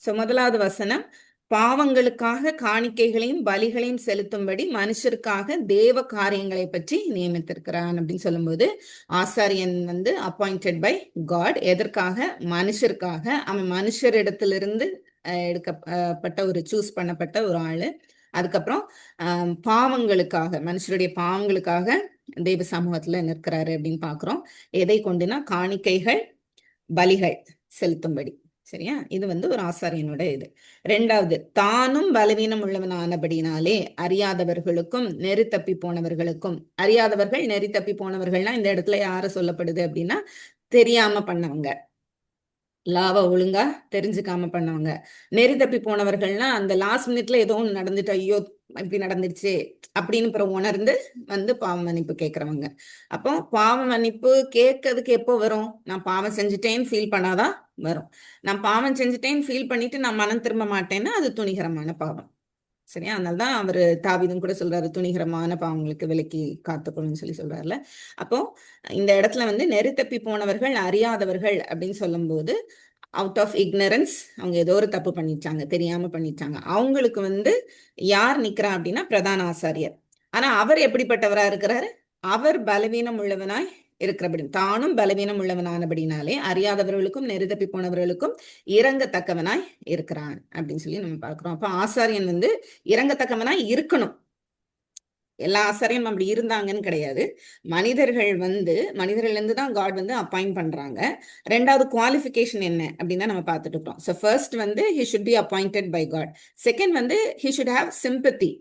முதலாவது வசனம், பாவங்களுக்காக காணிக்கைகளையும் பலிகளையும் செலுத்தும்படி மனுஷருக்காக தேவ காரியங்களை பற்றி நியமித்திருக்கிறான் அப்படின்னு சொல்லும்போது ஆசாரியன் அப்பாயிண்டட் பை காட். எதற்காக? மனுஷருக்காக. அவன் மனுஷரிடத்திலிருந்து எடுக்கப்பட்ட ஒரு சூஸ் பண்ணப்பட்ட ஒரு ஆளு. அதுக்கப்புறம் பாவங்களுக்காக, மனுஷருடைய பாவங்களுக்காக தேவ சமூகத்துல நிற்கிறாரு அப்படின்னு பாக்குறோம். எதை கொண்டுனா காணிக்கைகள் பலிகள் செலுத்தும்படி. சரியா? இது ஒரு ஆசாரியனோட இது. ரெண்டாவது, தானும் பலவீனம் உள்ளவனானபடினாலே அறியாதவர்களுக்கும் நெறி தப்பி போனவர்களுக்கும். அறியாதவர்கள் நெறி தப்பி போனவர்கள்னா இந்த இடத்துல யார சொல்லப்படுது அப்படின்னா தெரியாம பண்ணவங்க, லாவ ஒழுங்கா தெரிஞ்சுக்காம பண்ணவங்க. நெறி தப்பி போனவர்கள்னா அந்த லாஸ்ட் மினிட்ல ஏதோ ஒன்று நடந்துட்டு ஐயோ இப்படி நடந்துருச்சு அப்படின்னு அப்புறம் உணர்ந்து பாவ மன்னிப்பு கேட்கறவங்க. அப்போ பாவ மன்னிப்பு கேட்கறதுக்கு எப்போ வரும்? நான் பாவம் செஞ்சுட்டேன்னு ஃபீல் பண்ணாதான் வரும். நான் பாவம் செஞ்சுட்டேன்னு ஃபீல் பண்ணிட்டு நான் மனம் திரும்ப மாட்டேன்னா அது துணிகரமான பாவம். சரியா? அதனால்தான் அவரு தாவீதும் கூட சொல்றாரு, துணிகரமான பாவங்களுக்கு விலக்கி காத்துக்கணும்னு சொல்லி சொல்றாருல. அப்போ இந்த இடத்துல நெறி தப்பி போனவர்கள் அறியாதவர்கள் அப்படின்னு சொல்லும் போது அவுட் ஆஃப் இக்னரன்ஸ், அவங்க ஏதோ ஒரு தப்பு பண்ணிட்டாங்க, தெரியாம பண்ணிட்டாங்க. அவங்களுக்கு யார் நிக்கிறா அப்படின்னா பிரதான ஆசாரியர். ஆனா அவர் எப்படிப்பட்டவரா இருக்கிறாரு? அவர் பலவீனம் உள்ளவனாய் இருக்கிறபடி, தானும் பலவீனம் உள்ளவனானபடினாலே அறியாதவர்களுக்கும் நெறி தப்பி போனவர்களுக்கும் இறங்கத்தக்கவனாய் இருக்கிறான் அப்படின்னு சொல்லி நம்ம பார்க்கிறோம். அப்ப ஆசாரியன் இறங்கத்தக்கவனாய் இருக்கணும். எல்லா ஆசாரியும் அப்படி இருந்தாங்கன்னு கிடையாது. மனிதர்கள் மனிதர்கள் இருந்து தான் காட் அப்பாயிண்ட் பண்றாங்க. ரெண்டாவது குவாலிஃபிகேஷன் என்ன அப்படின்னு நம்ம பார்த்துட்டு இருக்கோம். So first he should be appointed by God. Second he should have sympathy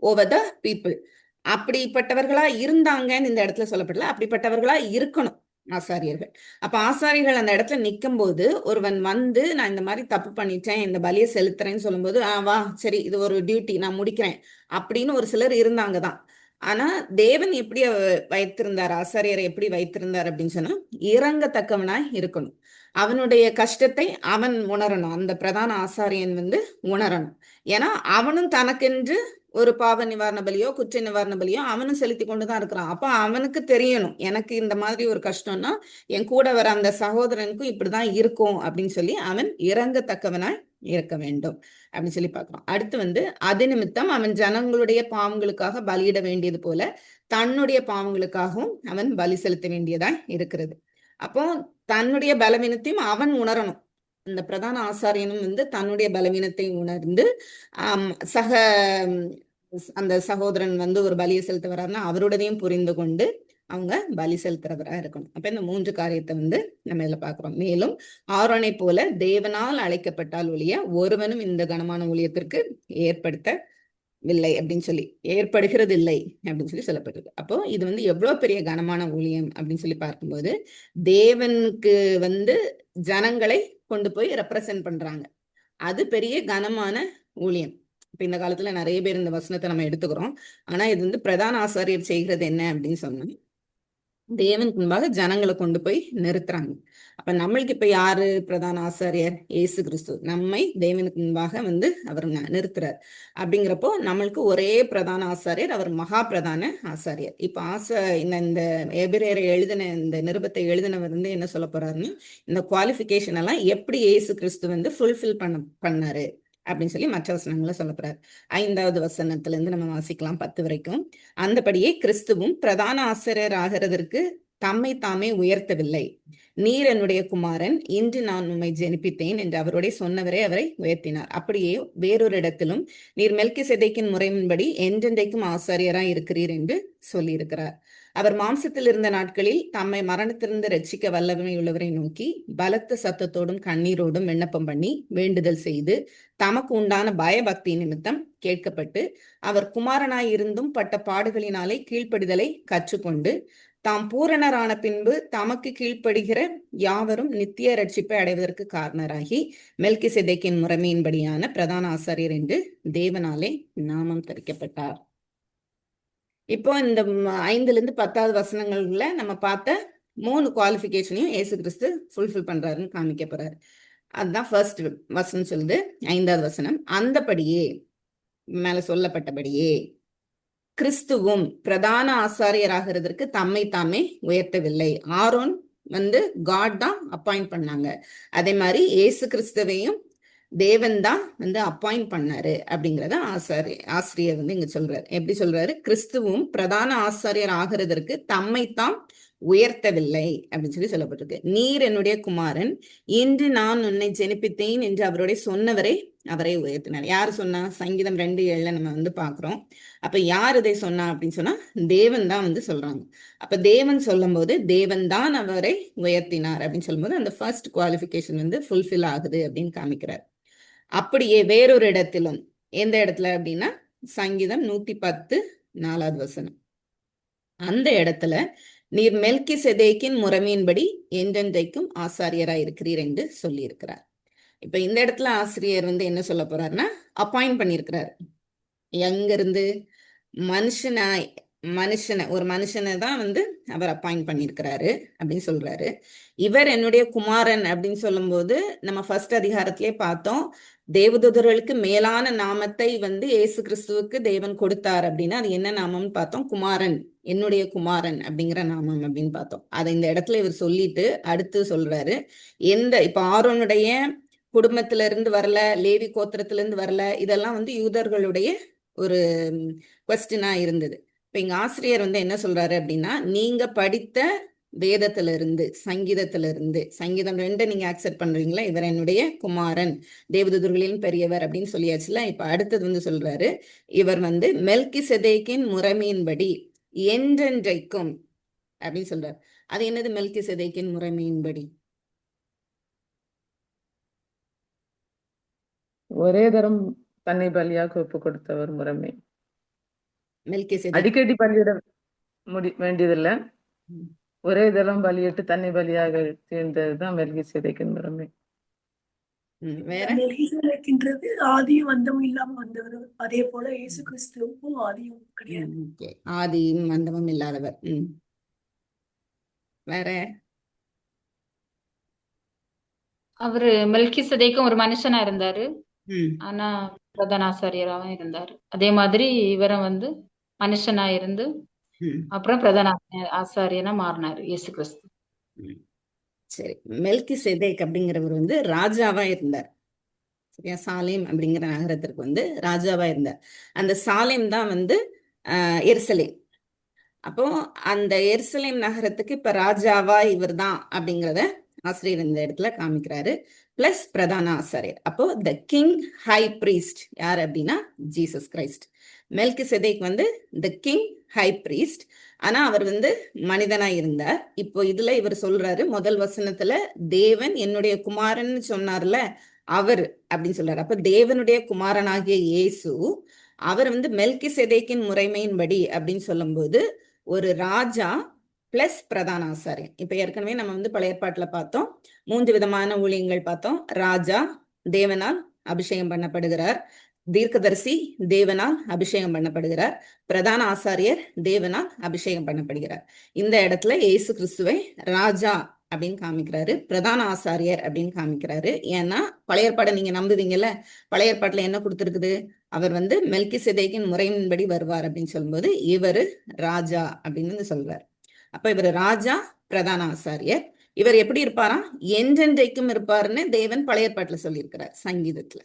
over the people. அப்படிப்பட்டவர்களா இருந்தாங்கன்னு இந்த இடத்துல சொல்லப்படல, அப்படிப்பட்டவர்களா இருக்கணும் ஆசாரியர்கள். அப்ப ஆசாரியர்கள் அந்த இடத்துல நிற்கும் போது ஒருவன் நான் இந்த மாதிரி தப்பு பண்ணிட்டேன், இந்த பலியை செலுத்துறேன்னு சொல்லும்போது வா சரி இது ஒரு டியூட்டி நான் முடிக்கிறேன் அப்படின்னு ஒரு சிலர் இருந்தாங்கதான். ஆனா தேவன் எப்படி வைத்திருந்தார், ஆசாரியரை எப்படி வைத்திருந்தார் அப்படின்னு சொன்னா இறங்கத்தக்கவனாய் இருக்கணும். அவனுடைய கஷ்டத்தை அவன் உணரணும். அந்த பிரதான ஆசாரியன் உணரணும். ஏன்னா அவனும் தனக்கென்று ஒரு பாவ நிவாரண பலியோ குற்ற நிவாரண பலியோ அவனும் செலுத்தி கொண்டுதான் இருக்கிறான். அப்ப அவனுக்கு தெரியணும், எனக்கு இந்த மாதிரி ஒரு கஷ்டம்னா என் கூட வர அந்த சகோதரனுக்கும் இப்படிதான் இருக்கும் அப்படின்னு சொல்லி அவன் இறங்கத்தக்கவனாய் இருக்க வேண்டும் அப்படின்னு சொல்லி பார்க்கிறோம். அடுத்து அது நிமித்தம் அவன் ஜனங்களுடைய பாவங்களுக்காக பலியிட வேண்டியது போல தன்னுடைய பாவங்களுக்காகவும் அவன் பலி செலுத்த வேண்டியதாய் இருக்கிறது. அப்போ தன்னுடைய பலவீனத்தையும் அவன் உணரணும். இந்த பிரதான ஆசாரியனும் தன்னுடைய பலவீனத்தை உணர்ந்து அந்த சகோதரன் ஒரு பலியை செலுத்த வர்றாருன்னா அவருடையதையும் புரிந்து கொண்டு அவங்க பலி செலுத்துறவரா இருக்கணும். அப்ப இந்த 3 காரியத்தை நம்ம இதுல பாக்குறோம். மேலும் ஆரோனை போல தேவனால் அழைக்கப்பட்டால் ஒழிய ஒருவனும் இந்த கனமான ஊழியத்திற்கு ஏற்படுத்தவில்லை அப்படின்னு சொல்லி, ஏற்படுகிறது இல்லை அப்படின்னு சொல்லி சொல்லப்படுது. அப்போ இது எவ்வளவு பெரிய கனமான ஊழியம் அப்படின்னு சொல்லி பார்க்கும்போது தேவனுக்கு ஜனங்களை கொண்டு போய் ரெப்ரசன்ட் பண்றாங்க. அது பெரிய கனமான ஊழியம். இப்ப இந்த காலத்துல நிறைய பேர் இந்த வசனத்தை நம்ம எடுத்துக்கிறோம். ஆனா இது பிரதான ஆசாரியர் செய்கிறது என்ன அப்படின்னு சொன்னா தேவனுக்கு முன்பாக ஜனங்களை கொண்டு போய் நிறுத்துறாங்க. அப்ப நம்மளுக்கு இப்ப யாரு பிரதான ஆசாரியர்? இயேசு கிறிஸ்து நம்மை தேவனுக்கு முன்பாக அவர் நிறுத்துறார். அப்படிங்கிறப்போ நம்மளுக்கு ஒரே பிரதான ஆசாரியர், அவர் மகா பிரதான ஆசாரியர். இப்ப இந்த எபிரேயரை எழுதின இந்த நிருபத்தை எழுதினவர் என்ன சொல்ல போறாருன்னு, இந்த குவாலிஃபிகேஷன் எல்லாம் எப்படி இயேசு கிறிஸ்து ஃபுல்ஃபில் பண்ணாரு, அப்படின்னு சொல்லி மற்ற வசனங்களை சொல்ல போறாரு. 5வது வசனத்துல இருந்து நம்ம வாசிக்கலாம் 10 வரைக்கும். அந்தபடியே கிறிஸ்துவும் பிரதான ஆசிரியர் ஆகிறதற்கு தம்மை தாமே உயர்த்தவில்லை. நீர் என்னுடைய குமாரன், இன்று நான் உம்மை ஜெனிப்பித்தேன் என்று அவருடைய சொன்னவரே அவரை உயர்த்தினார். அப்படியே வேறொரு இடத்திலும் நீர் மெல்கிசேதேக்கின் முறையின்படி என்றென்றைக்கும் ஆசாரியராய் இருக்கிறீர் என்று சொல்லியிருக்கிறார். அவர் மாம்சத்தில் இருந்த நாட்களில் தம்மை மரணத்திலிருந்து ரட்சிக்க வல்லமை உள்ளவரை நோக்கி பலத்த சத்தத்தோடும் கண்ணீரோடும் விண்ணப்பம் பண்ணி வேண்டுதல் செய்து தமக்கு உண்டான பயபக்தி நிமித்தம் கேட்கப்பட்டு அவர் குமாரனாய் இருந்தும் பட்ட பாடுகளினாலே கீழ்ப்படிதலை கற்றுக்கொண்டு தாம் பூரணரான பின்பு தமக்கு கீழ்ப்படுகிற யாவரும் நித்திய ரட்சிப்பை அடைவதற்கு காரணராகி மெல்கிசேதேக்கின் முறைமையின்படியான பிரதான ஆசாரியர் என்று தேவனாலே நாமம் தரிக்கப்பட்டார். இப்போ இந்த 5ல இருந்து 10வது வசனங்கள்ல நம்ம பார்த்த 3 குவாலிஃபிகேஷனையும் இயேசு கிறிஸ்து ஃபுல்ஃபில் பண்றாருன்னு காமிக்க போறாரு. அதுதான் ஃபர்ஸ்ட் வசனம் சொல்லுது. 5வது வசனம், அந்தபடியே மேல சொல்லப்பட்டபடியே கிறிஸ்துவும் பிரதான ஆசாரியராகிறதற்கு தம்மை தாமே உயர்த்தவில்லை. ஆரோன் காட் தான் அப்பாயிண்ட் பண்ணாங்க. அதே மாதிரி இயேசு கிறிஸ்துவையும் தேவன் தான் அப்பாயிண்ட் பண்ணாரு அப்படிங்கிறத ஆசிரியர் இங்க சொல்றாரு. எப்படி சொல்றாரு? கிறிஸ்துவும் பிரதான ஆசாரியர் ஆகிறதற்கு தம்மைத்தான் உயர்த்தவில்லை அப்படின்னு சொல்லி சொல்லப்பட்டிருக்கு. நீர் என்னுடைய குமாரன், இன்று நான் உன்னை ஜெனிப்பித்தேன் என்று அவருடைய சொன்னவரை அவரை உயர்த்தினார். யாரு சொன்னா? சங்கீதம் 2:7 நம்ம பாக்குறோம். அப்ப யார் இதை சொன்னா அப்படின்னு சொன்னா தேவன் தான் சொல்றாங்க. அப்ப தேவன் சொல்லும் போது தேவன் தான் அவரை உயர்த்தினார் அப்படின்னு சொல்லும்போது அந்த ஃபர்ஸ்ட் குவாலிஃபிகேஷன் ஃபுல்ஃபில் ஆகுது அப்படின்னு காமிக்கிறார். அப்படியே வேறொரு இடத்திலும், எந்த இடத்துல அப்படின்னா சங்கீதம் 110 4வது வசனம், அந்த இடத்துல நீர் மெல்கிசேதேக்கின் முறைமையின்படி என்றென்றைக்கும் ஆசாரியராய் இருக்கிறீர் என்று சொல்லி இருக்கிறார். இப்ப இந்த இடத்துல ஆசிரியர் என்ன சொல்ல போறாருன்னா அப்பாயிண்ட் பண்ணியிருக்கிறார். எங்கிருந்து? ஒரு மனுஷனை தான் அவர் அப்பாயிண்ட் பண்ணியிருக்கிறாரு அப்படின்னு சொல்றாரு. இவர் என்னுடைய குமாரன் அப்படின்னு சொல்லும் போது நம்ம ஃபர்ஸ்ட் அதிகாரத்திலே பார்த்தோம், தேவதூதர்களுக்கு மேலான நாமத்தை இயேசு கிறிஸ்துவுக்கு தேவன் கொடுத்தார் அப்படின்னா அது என்ன நாமம்னு பார்த்தோம்? குமாரன், என்னுடைய குமாரன் அப்படிங்கிற நாமம் அப்படின்னு பார்த்தோம். அதை இந்த இடத்துல இவர் சொல்லிட்டு அடுத்து சொல்றாரு, இப்ப ஆரோனுடைய குடும்பத்தில இருந்து வரல, லேவி கோத்திரத்தில இருந்து வரல, இதெல்லாம் யூதர்களுடைய ஒரு கொஸ்டினா இருந்தது. இப்ப இங்க ஆசிரியர் என்ன சொல்றாரு அப்படின்னா, நீங்க படித்த வேதத்திலிருந்து, சங்கீதம் 2 நீங்க அக்செப்ட் பண்றீங்களா? இவர் என்னுடைய குமாரன், தேவதூதர்களின் பெரியவர் அப்படின்னு சொல்லியாச்சுல. இப்ப அடுத்தது சொல்றாரு, இவர் மெல்கிசேதேக்கின் முறைமையின்படி என்றென்றைக்கும் அப்படின்னு சொல்றாரு. அது என்னது மெல்கிசேதேக்கின் முறைமையின்படி? ஒரே தரம் தன்னை பலியாக ஒப்பு கொடுத்தவர் முறைமை. மெல்கிசேதேக் அடிக்கடி பலியிட வேண்டியதில்ல, ஒரே தரம் பலியிட்டு தன்னை பலியாக தீர்ந்ததுதான் மெல்கிசேதேக்கின் முறைமை. வேற மெல்கிசேதேக்கின்றது ஆதியும் அந்தமும் இல்லாம வந்தவர். அதே போல இயேசு கிறிஸ்துவுக்கும் ஆதியும் கிடையாது, ஆதியும் அந்தமும் இல்லாதவர். வேற அவரு மெல்கிசேதேக்கும் ஒரு மனுஷனா இருந்தாரு, ஆனா பிரதான ஆசாரியராகவும் இருந்தாரு. அதே மாதிரி இவரும் மனுஷனா இருந்து அப்புறம் பிரதான ஆசாரியனா மாறினாரு இயேசு கிறிஸ்து. சரி, மெல்கிசேதேக் அப்படிங்கிறவர் ராஜாவா இருந்தார். சரியா? சாலேம் அப்படிங்கிற நகரத்திற்கு ராஜாவா இருந்தார். அந்த சாலேம் தான் எருசலேம். அப்போ அந்த எருசலேம் நகரத்துக்கு இப்ப ராஜாவா இவர் தான் அப்படிங்கிறத ஆசிரியர் இந்த இடத்துல காமிக்கிறாரு. பிளஸ் பிரதான ஆசாரியர். அப்போ த கிங் ஹை பிரீஸ்ட் யார் அப்படின்னா Jesus Christ. Melchizedek the king high priest. ஆனா அவர் மனிதனா இருந்தார். இப்போ இதுல இவர் சொல்றாரு, முதல் வசனத்துல தேவன் என்னுடைய குமாரன் சொன்னார்ல, அவர் அப்படின்னு சொல்றாரு. அப்ப தேவனுடைய குமாரனாகிய இயேசு அவர் மெல்கிசேதேக்கின் முறைமையின்படி அப்படின்னு சொல்லும் போது ஒரு ராஜா பிளஸ் பிரதான ஆசாரியன். இப்ப ஏற்கனவே நம்ம பழைய ஏற்பாட்டுல பார்த்தோம், 3 விதமான ஊழியங்கள் பார்த்தோம். ராஜா தேவனால் அபிஷேகம் பண்ணப்படுகிறார், தீர்க்கதரிசி தேவனால் அபிஷேகம் பண்ணப்படுகிறார், பிரதான ஆசாரியர் தேவனால் அபிஷேகம் பண்ணப்படுகிறார். இந்த இடத்துல இயேசு கிறிஸ்துவை ராஜா அப்படின்னு காமிக்கிறாரு, பிரதான ஆசாரியர் அப்படின்னு காமிக்கிறாரு. ஏன்னா பழைய ஏற்பாடை நீங்க நம்புவீங்கல்ல, பழைய ஏற்பாட்டுல என்ன கொடுத்துருக்குது? அவர் மெல்கிசேதேக்கின் முறையின்படி வருவார் அப்படின்னு சொல்லும்போது இவர் ராஜா அப்படின்னு சொல்றார். அப்ப இவர் ராஜா, பிரதான ஆசாரியர். இவர் எப்படி இருப்பாரா? என்றென்றைக்கும் இருப்பாருன்னு தேவன் பழைய ஏற்பாட்டுல சொல்லியிருக்கிறார் சங்கீதத்துல.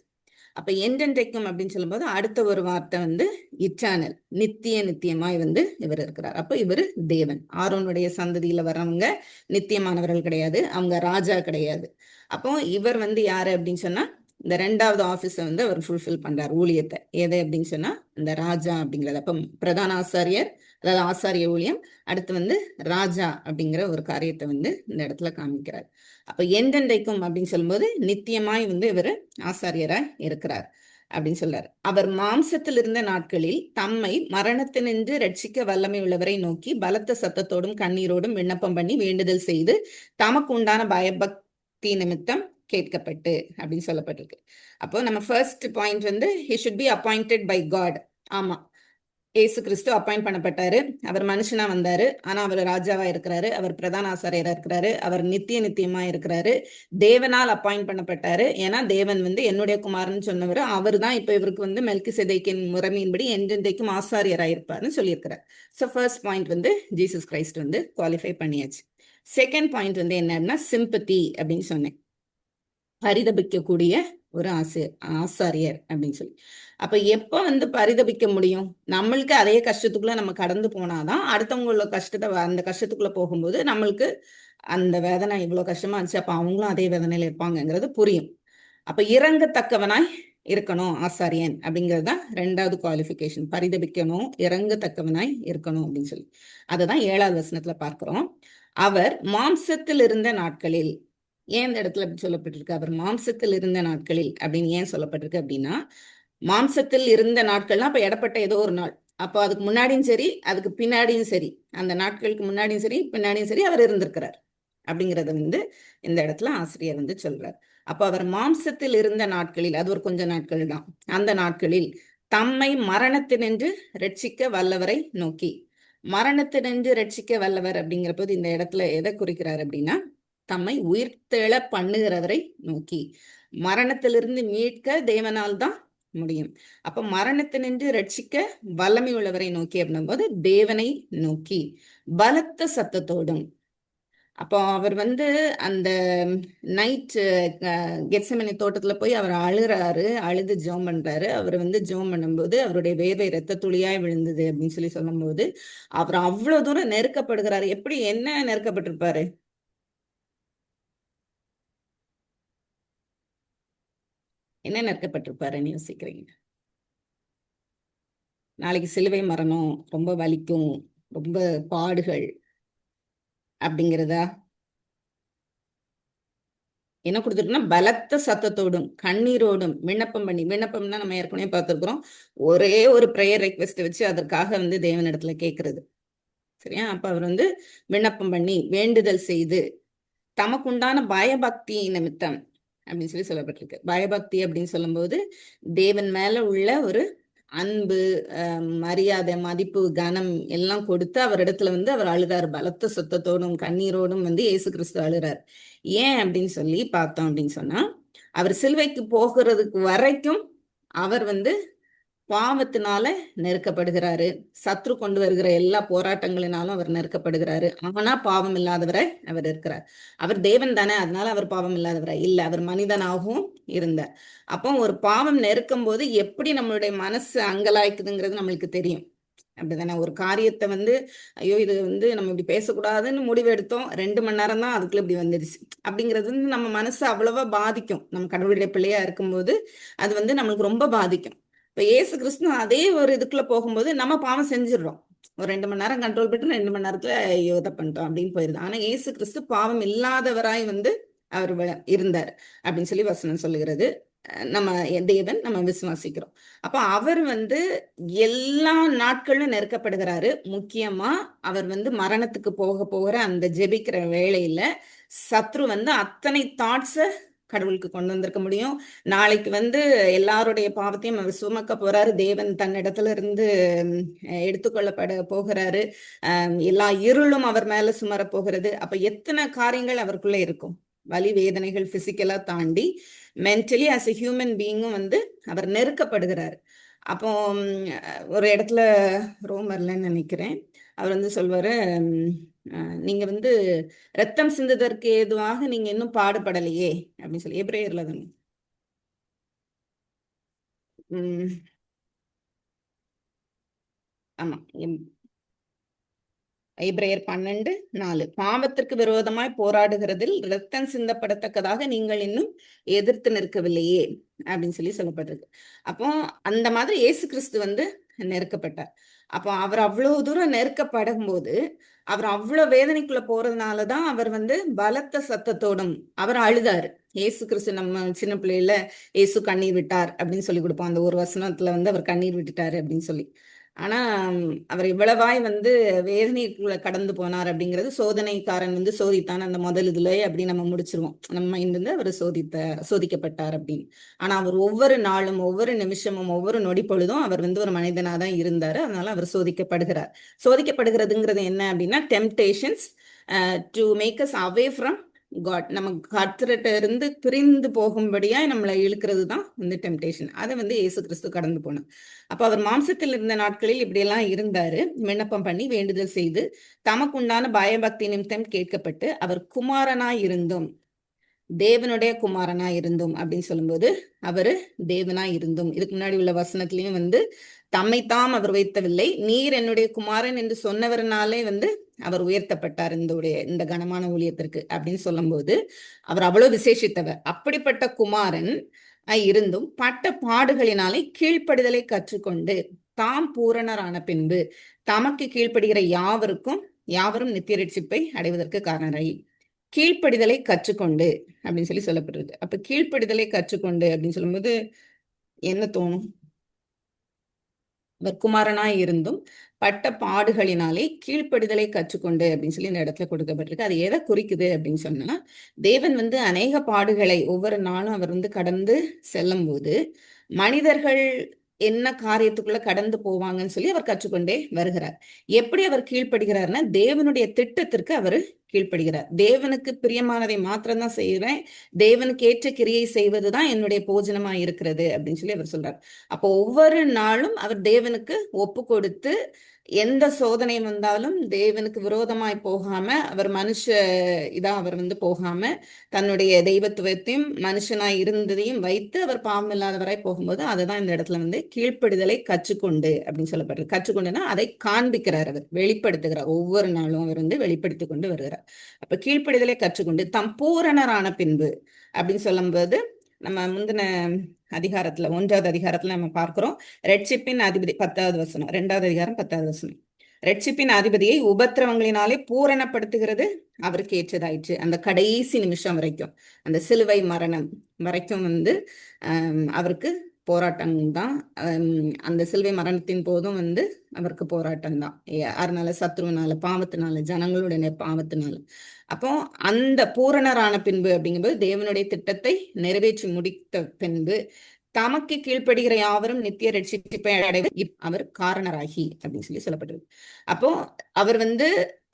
அப்ப என்றென்றைக்கும் அப்படின்னு சொல்லும்போது அடுத்த ஒரு வார்த்தை வந்து இட்டர்னல், நித்தியமாய் வந்து இவர் இருக்கிறார். அப்ப இவர் தேவன். ஆரோனுடைய சந்ததியில வர்றவங்க நித்தியமானவர்கள் கிடையாது, அவங்க ராஜா கிடையாது. அப்போ இவர் வந்து யாரு அப்படின்னு சொன்னா இந்த 2வது ஆபீஸை வந்து அவர் ஃபுல்ஃபில் பண்றார், ஊழியத்தை. எதை அப்படின்னு சொன்னா இந்த ராஜா அப்படிங்கிறது. அப்ப பிரதான ஆசாரியர், அதாவது ஆசாரிய ஊழியம், அடுத்து வந்து ராஜா அப்படிங்கிற ஒரு காரியத்தை வந்து இந்த இடத்துல காமிக்கிறார். அப்ப என்றென்றைக்கும் அப்படின்னு சொல்லும்போது நித்தியமாய் வந்து இவர் ஆசாரியராய் இருக்கிறார் அப்படின்னு சொல்றாரு. அவர் மாம்சத்தில் இருந்த நாட்களில் தம்மை மரணத்தினின்று ரட்சிக்க வல்லமை உள்ளவரை நோக்கி பலத்த சத்தத்தோடும் கண்ணீரோடும் விண்ணப்பம் பண்ணி வேண்டுதல் செய்து தமக்கு உண்டான பயபக்தி நிமித்தம் கேட்கப்பட்டு அப்படின்னு சொல்லப்பட்டிருக்கு. அப்போ நம்ம ஃபர்ஸ்ட் பாயிண்ட் வந்து he should be appointed by God. ஆமா, ஏசு கிறிஸ்து அப்பாயிண்ட் பண்ணப்பட்டாரு. அவர் மனுஷனா வந்தாரு, ஆனா அவர் ராஜாவா இருக்கிறாரு, அவர் பிரதான ஆசாரியரா இருக்கிறாரு, அவர் நித்தியமா இருக்கிறாரு, தேவனால் அப்பாயிண்ட் பண்ணப்பட்டாரு. ஏன்னா தேவன் வந்து என்னுடைய குமாரன் சொன்னவர், அவர் தான் இப்ப இவருக்கு வந்து மெல்கிசேதேக்கின் முறைமையின்படி என்றென்றைக்கும் ஆசாரியரா இருப்பாருன்னு சொல்லியிருக்கிறார். ஸோ ஃபர்ஸ்ட் பாயிண்ட் வந்து ஜீசஸ் கிரைஸ்ட் வந்து குவாலிஃபை பண்ணியாச்சு. செகண்ட் பாயிண்ட் வந்து என்னன்னா சிம்பத்தி அப்படின்னு சொன்னேன், பரிதபிக்கக்கூடிய ஒரு ஆசாரியர் அப்படின்னு சொல்லி. அப்ப எப்ப வந்து பரிதபிக்க முடியும்? நம்மளுக்கு அதே கஷ்டத்துக்குள்ள நம்ம கடந்து போனாதான் அடுத்தவங்களோட கஷ்டத்தை, அந்த கஷ்டத்துக்குள்ள போகும்போது நம்மளுக்கு அந்த வேதனை இவ்வளவு கஷ்டமா இருந்துச்சு, அப்ப அவங்களும் அதே வேதனையில இருப்பாங்கங்கிறது புரியும். அப்ப இறங்கத்தக்கவனாய் இருக்கணும் ஆசாரியன் அப்படிங்கிறது தான் 2வது குவாலிஃபிகேஷன். பரிதபிக்கணும், இறங்கத்தக்கவனாய் இருக்கணும் அப்படின்னு சொல்லி. அததான் 7வது வசனத்துல பார்க்கிறோம். அவர் மாம்சத்தில் இருந்த நாட்களில், ஏன் இந்த இடத்துல அப்படி சொல்லப்பட்டிருக்கு? அவர் மாம்சத்தில் இருந்த நாட்களில் அப்படின்னு ஏன் சொல்லப்பட்டிருக்கு அப்படின்னா, மாம்சத்தில் இருந்த நாட்கள்னா அப்ப இடப்பட்ட ஏதோ ஒரு நாள், அப்போ அதுக்கு முன்னாடியும் சரி அதுக்கு பின்னாடியும் சரி, அந்த நாட்களுக்கு முன்னாடியும் சரி பின்னாடியும் சரி அவர் இருந்திருக்கிறார் அப்படிங்கறத வந்து இந்த இடத்துல ஆசிரியர் வந்து சொல்றார். அப்ப அவர் மாம்சத்தில் இருந்த நாட்களில், அது ஒரு கொஞ்ச நாட்கள் தான், அந்த நாட்களில் தம்மை மரணத்தினின்று ரட்சிக்க வல்லவரை நோக்கி. மரணத்தினின்று ரட்சிக்க வல்லவர் அப்படிங்கிற போது இந்த இடத்துல எதை குறிக்கிறார் அப்படின்னா, தம்மை உயிர்த்தெழ பண்ணுகிறவரை நோக்கி. மரணத்திலிருந்து மீட்க தேவனால் தான் முடியும். அப்ப மரணத்தினின்று ரட்சிக்க வல்லமை உள்ளவரை நோக்கி அப்படின்னும் போது தேவனை நோக்கி பலத்த சத்தத்தோடும். அப்போ அவர் வந்து அந்த நைட் கெத்செமனே தோட்டத்துல போய் அவர் அழுறாரு, அழுது ஜெபம் பண்றாரு. அவர் வந்து ஜெபம் பண்ணும்போது அவருடைய வேர்வை இரத்த துளியாய் விழுந்தது அப்படின்னு சொல்லி சொல்லும் போது அவர் அவ்வளவு தூரம் நெருக்கப்படுகிறாரு. எப்படி, என்ன நெருக்கப்பட்டிருப்பாரு? என்ன நெருக்கப்பட்டிருப்பாருன்னு யோசிக்கிறீங்க? நாளைக்கு சிலுவை மரணம், ரொம்ப வலிக்கும், ரொம்ப பாடுகள் அப்படிங்கிறதா? என்ன கொடுத்துருக்குன்னா பலத்த சத்தத்தோடும் கண்ணீரோடும் விண்ணப்பம் பண்ணி. விண்ணப்பம்னா நம்ம ஏற்கனவே பார்த்துருக்குறோம், ஒரே ஒரு ப்ரேயர் ரெக்வெஸ்ட் வச்சு அதற்காக வந்து தேவனிடத்துல கேட்கறது. சரியா? அப்ப அவர் வந்து விண்ணப்பம் பண்ணி வேண்டுதல் செய்து தமக்குண்டான பயபக்தி நிமித்தம் அப்படின்னு சொல்லி சொல்லப்பட்டிருக்கு. பயபக்தி அப்படின்னு சொல்லும்போது தேவன் மேல உள்ள ஒரு அன்பு, மரியாதை, மதிப்பு, கனம் எல்லாம் கொடுத்து அவரிடத்துல வந்து அவர் அழுதார். பலத்த சத்தத்தோடும் கண்ணீரோடும் வந்து இயேசு கிறிஸ்து அழுறார். ஏன் அப்படின்னு சொல்லி பார்த்தோம் அப்படின்னு சொன்னா, அவர் சிலுவைக்கு போகிறதுக்கு வரைக்கும் அவர் வந்து பாவத்தினால நெருக்கப்படுகிறாரு. சத்ரு கொண்டு வருகிற எல்லா போராட்டங்களினாலும் அவர் நெருக்கப்படுகிறாரு. ஆனா பாவம் இல்லாதவரை அவர் இருக்கிறார். அவர் தேவன் தானே, அதனால அவர் பாவம் இல்லாதவரை இல்ல, அவர் மனிதனாகவும் இருந்தார். அப்போ ஒரு பாவம் நெருக்கும் போது எப்படி நம்மளுடைய மனசு அங்கலாய்க்குதுங்கிறது நம்மளுக்கு தெரியும். அப்படிதானே? ஒரு காரியத்தை வந்து ஐயோ இது வந்து நம்ம இப்படி பேசக்கூடாதுன்னு முடிவு எடுத்தோம், 2 மணி நேரம் தான் அதுக்குள்ள இப்படி வந்துடுச்சு அப்படிங்கிறது வந்து நம்ம மனசு அவ்வளவா பாதிக்கும். நம்ம கடவுளுடைய பிள்ளையா இருக்கும்போது அது வந்து நம்மளுக்கு ரொம்ப பாதிக்கும். இப்ப இயேசு கிறிஸ்து அதே ஒரு இதுக்குள்ள போகும்போது நம்ம பாவம் செஞ்சிடறோம். ஒரு 2 மணி நேரம் கண்ட்ரோல் பண்ணிட்டு 2 மணி நேரத்துல ஐயோ இதை பண்ணிட்டோம் அப்படின்னு போயிருது. ஆனா இயேசு கிறிஸ்து பாவம் இல்லாதவராய் வந்து அவர் இருந்தார் அப்படின்னு சொல்லி வசனம் சொல்லுகிறது. நம்ம தேவன் நம்ம விசுவாசிக்கிறோம். அப்ப அவர் வந்து எல்லா நாட்களும் நெருக்கப்படுகிறாரு. முக்கியமா அவர் வந்து மரணத்துக்கு போகிற அந்த ஜெபிக்கிற வேளையில சத்ரு வந்து அத்தனை தாட்ஸ கடவுளுக்கு கொண்டு வந்திருக்க முடியும். நாளைக்கு வந்து எல்லாருடைய பாவத்தையும் அவர் சுமக்க போறாரு. தேவன் தன்னிடத்துல இருந்து எடுத்துக்கொள்ளப்பட போகிறாரு. எல்லா இருளும் அவர் மேல சுமர போகிறது. அப்ப எத்தனை காரியங்கள் அவருக்குள்ள இருக்கும். வலி வேதனைகள் பிசிக்கலா தாண்டி மென்டலி ஆஸ் எ ஹியூமன் பீயிங்கும் வந்து அவர் நெருக்கப்படுகிறார். அப்போ ஒரு இடத்துல ரோமர்லன்னு நினைக்கிறேன், அவர் வந்து சொல்வாரு, நீங்க வந்து ரத்தம் சிந்துவதற்கு ஏதுவாக நீங்க இன்னும் பாடுபடலையே அப்படின்னு சொல்லி. எபிரேயர்ல தானே உம் ஆமா, எபிரேயர் 12:4 பாவத்திற்கு விரோதமாய் போராடுகிறதில் இரத்தம் சிந்தப்படத்தக்கதாக நீங்கள் இன்னும் எதிர்த்து நிற்கவில்லையே அப்படின்னு சொல்லப்பட்டிருக்கு. அப்போ அந்த மாதிரி இயேசு கிறிஸ்து வந்து நெருக்கப்பட்டார். அப்போ அவர் அவ்வளவு தூரம் நெருக்கப்படும் போது அவர் அவ்வளவு வேதனைக்குள்ள போறதுனாலதான் அவர் வந்து பலத்த சத்தத்தோடும் அவர் அழுதாரு. இயேசு கிறிஸ்து நம்ம சின்ன பிள்ளையில இயேசு கண்ணீர் விட்டார் அப்படின்னு சொல்லி கொடுப்போம். அந்த ஒரு வசனத்துல வந்து அவர் கண்ணீர் விட்டுட்டாரு அப்படின்னு சொல்லி. ஆனா அவர் இவ்வளவாய் வந்து வேதனைக்குள்ள கடந்து போனார் அப்படிங்கிறது சோதனைக்காரன் வந்து சோதித்தான் அந்த முதல் இதுல அப்படி நம்ம முடிச்சிருவோம். நம்ம இருந்து அவர் சோதிக்கப்பட்டார் அப்படின்னு. ஆனா அவர் ஒவ்வொரு நாளும் ஒவ்வொரு நிமிஷமும் ஒவ்வொரு நொடி பொழுதும் அவர் வந்து ஒரு மனிதனாதான் இருந்தாரு. அதனால அவர் சோதிக்கப்படுகிறார். சோதிக்கப்படுகிறதுங்கிறது என்ன அப்படின்னா temptations to make us away from God. நம்ம கர்த்தர்கிட்ட இருந்து பிரிந்து போகும்படியா நம்மளை இழுக்கிறது தான் வந்து டெம்டேஷன். அதை வந்து இயேசு கிறிஸ்து கடந்து போனார். அப்ப அவர் மாம்சத்தில் இருந்த நாட்களில் இப்படியெல்லாம் இருந்தாரு. விண்ணப்பம் பண்ணி வேண்டுதல் செய்து தமக்குண்டான பயபக்தி நிமித்தம் கேட்கப்பட்டு அவர் குமாரனாய் இருந்தும் தேவனுடைய குமாரனா இருந்தும் அப்படின்னு சொல்லும்போது அவரு தேவனா இருந்தும், இதுக்கு முன்னாடி உள்ள வசனத்திலையும் வந்து தம்மைத்தாம் அவர் உயர்த்தவில்லை, நீர் என்னுடைய குமாரன் என்று சொன்னவர்னாலே வந்து அவர் உயர்த்தப்பட்டார் இந்த கனமான ஊழியத்திற்கு அப்படின்னு சொல்லும்போது அவர் அவ்வளவு விசேஷித்தவர். அப்படிப்பட்ட குமாரன் இருந்தும் பட்ட பாடுகளினாலே கீழ்ப்படிதலை கற்றுக்கொண்டு தாம் பூரணரான பின்பு தமக்கு கீழ்ப்படுகிற யாவரும் நித்திய ரட்சிப்பை அடைவதற்கு காரணரை. கீழ்ப்படிதலை கற்றுக்கொண்டு அப்படின்னு சொல்லப்பட்டிருக்கு. அப்ப கீழ்ப்படிதலை கற்றுக்கொண்டு அப்படின்னு சொல்லும்போது என்ன தோணும்? அவர் குமாரனாய் இருந்தும் பட்ட பாடுகளினாலே கீழ்ப்படிதலை கற்றுக்கொண்டு அப்படின்னு சொல்லி இந்த இடத்துல கொடுக்கப்பட்டிருக்கு. அது எதை குறிக்குது அப்படின்னு சொன்னா தேவன் வந்து அநேக பாடுகளை ஒவ்வொரு நாளும் அவர் வந்து கடந்து செல்லும் போது மனிதர்கள் என்ன காரியத்துக்குள்ள கடந்து போவாங்கன்னு சொல்லி அவர் கற்றுக்கொண்டே வருகிறார். எப்படி அவர் கீழ்ப்படுகிறார்னா தேவனுடைய திட்டத்திற்கு அவர் கீழ்ப்படுகிறார். தேவனுக்கு பிரியமானதை மாத்திரம்தான் செய்வேன், தேவனுக்கு ஏற்ற கிரியை செய்வதுதான் என்னுடைய போஜனமா இருக்கிறது அப்படின்னு சொல்லி அவர் சொல்றார். அப்போ ஒவ்வொரு நாளும் அவர் தேவனுக்கு ஒப்பு கொடுத்து எந்த சோதனை வந்தாலும் தேவனுக்கு விரோதமாய் போகாம அவர் அவர் வந்து போகாம தன்னுடைய தெய்வத்துவத்தையும் மனுஷனாய் இருந்ததையும் வைத்து அவர் பாவம் இல்லாதவராய் போகும்போது அதுதான் இந்த இடத்துல வந்து கீழ்ப்படிதலை கற்றுக்கொண்டு அப்படின்னு சொல்லப்படுறது. கற்றுக்கொண்டுனா அதை காண்பிக்கிறார், அவர் வெளிப்படுத்துகிறார். ஒவ்வொரு நாளும் அவர் வந்து வெளிப்படுத்தி கொண்டு வருகிறார். அப்ப கீழ்ப்படிதலை கற்றுக்கொண்டு தம் பூரணரான பின்பு அப்படின்னு சொல்லும்போது நம்ம முந்தின அதிகாரத்துல 1வது அதிகாரத்துல நம்ம பார்க்கிறோம் ரட்சிப்பின் அதிபதி 10வது வசனம், 2வது அதிகாரம் 10வது வசனம். ரட்சிப்பின் அதிபதியை உபத்திரவங்களினாலே பூரணப்படுத்துகிறது அவருக்கு ஏற்றதாயிற்று. அந்த கடைசி நிமிஷம் வரைக்கும் அந்த சிலுவை மரணம் வரைக்கும் வந்து அவருக்கு போராட்டம் தான். அந்த சிலுவை மரணத்தின் போதும் வந்து அவருக்கு போராட்டம் தான். அதனால சத்ருவினால, பாவத்தினால, ஜனங்களுடைய பாவத்தினால. அப்போ அந்த பூரணரான பின்பு அப்படிங்கும்போது தேவனுடைய திட்டத்தை நிறைவேற்றி முடித்த பின்பு தமக்கு கீழ்ப்படுகிற யாவரும் நித்திய ரட்சிப்பை அடைவது அவர் காரணராகி அப்படின்னு சொல்லப்பட்டிருக்கு. அப்போ அவர் வந்து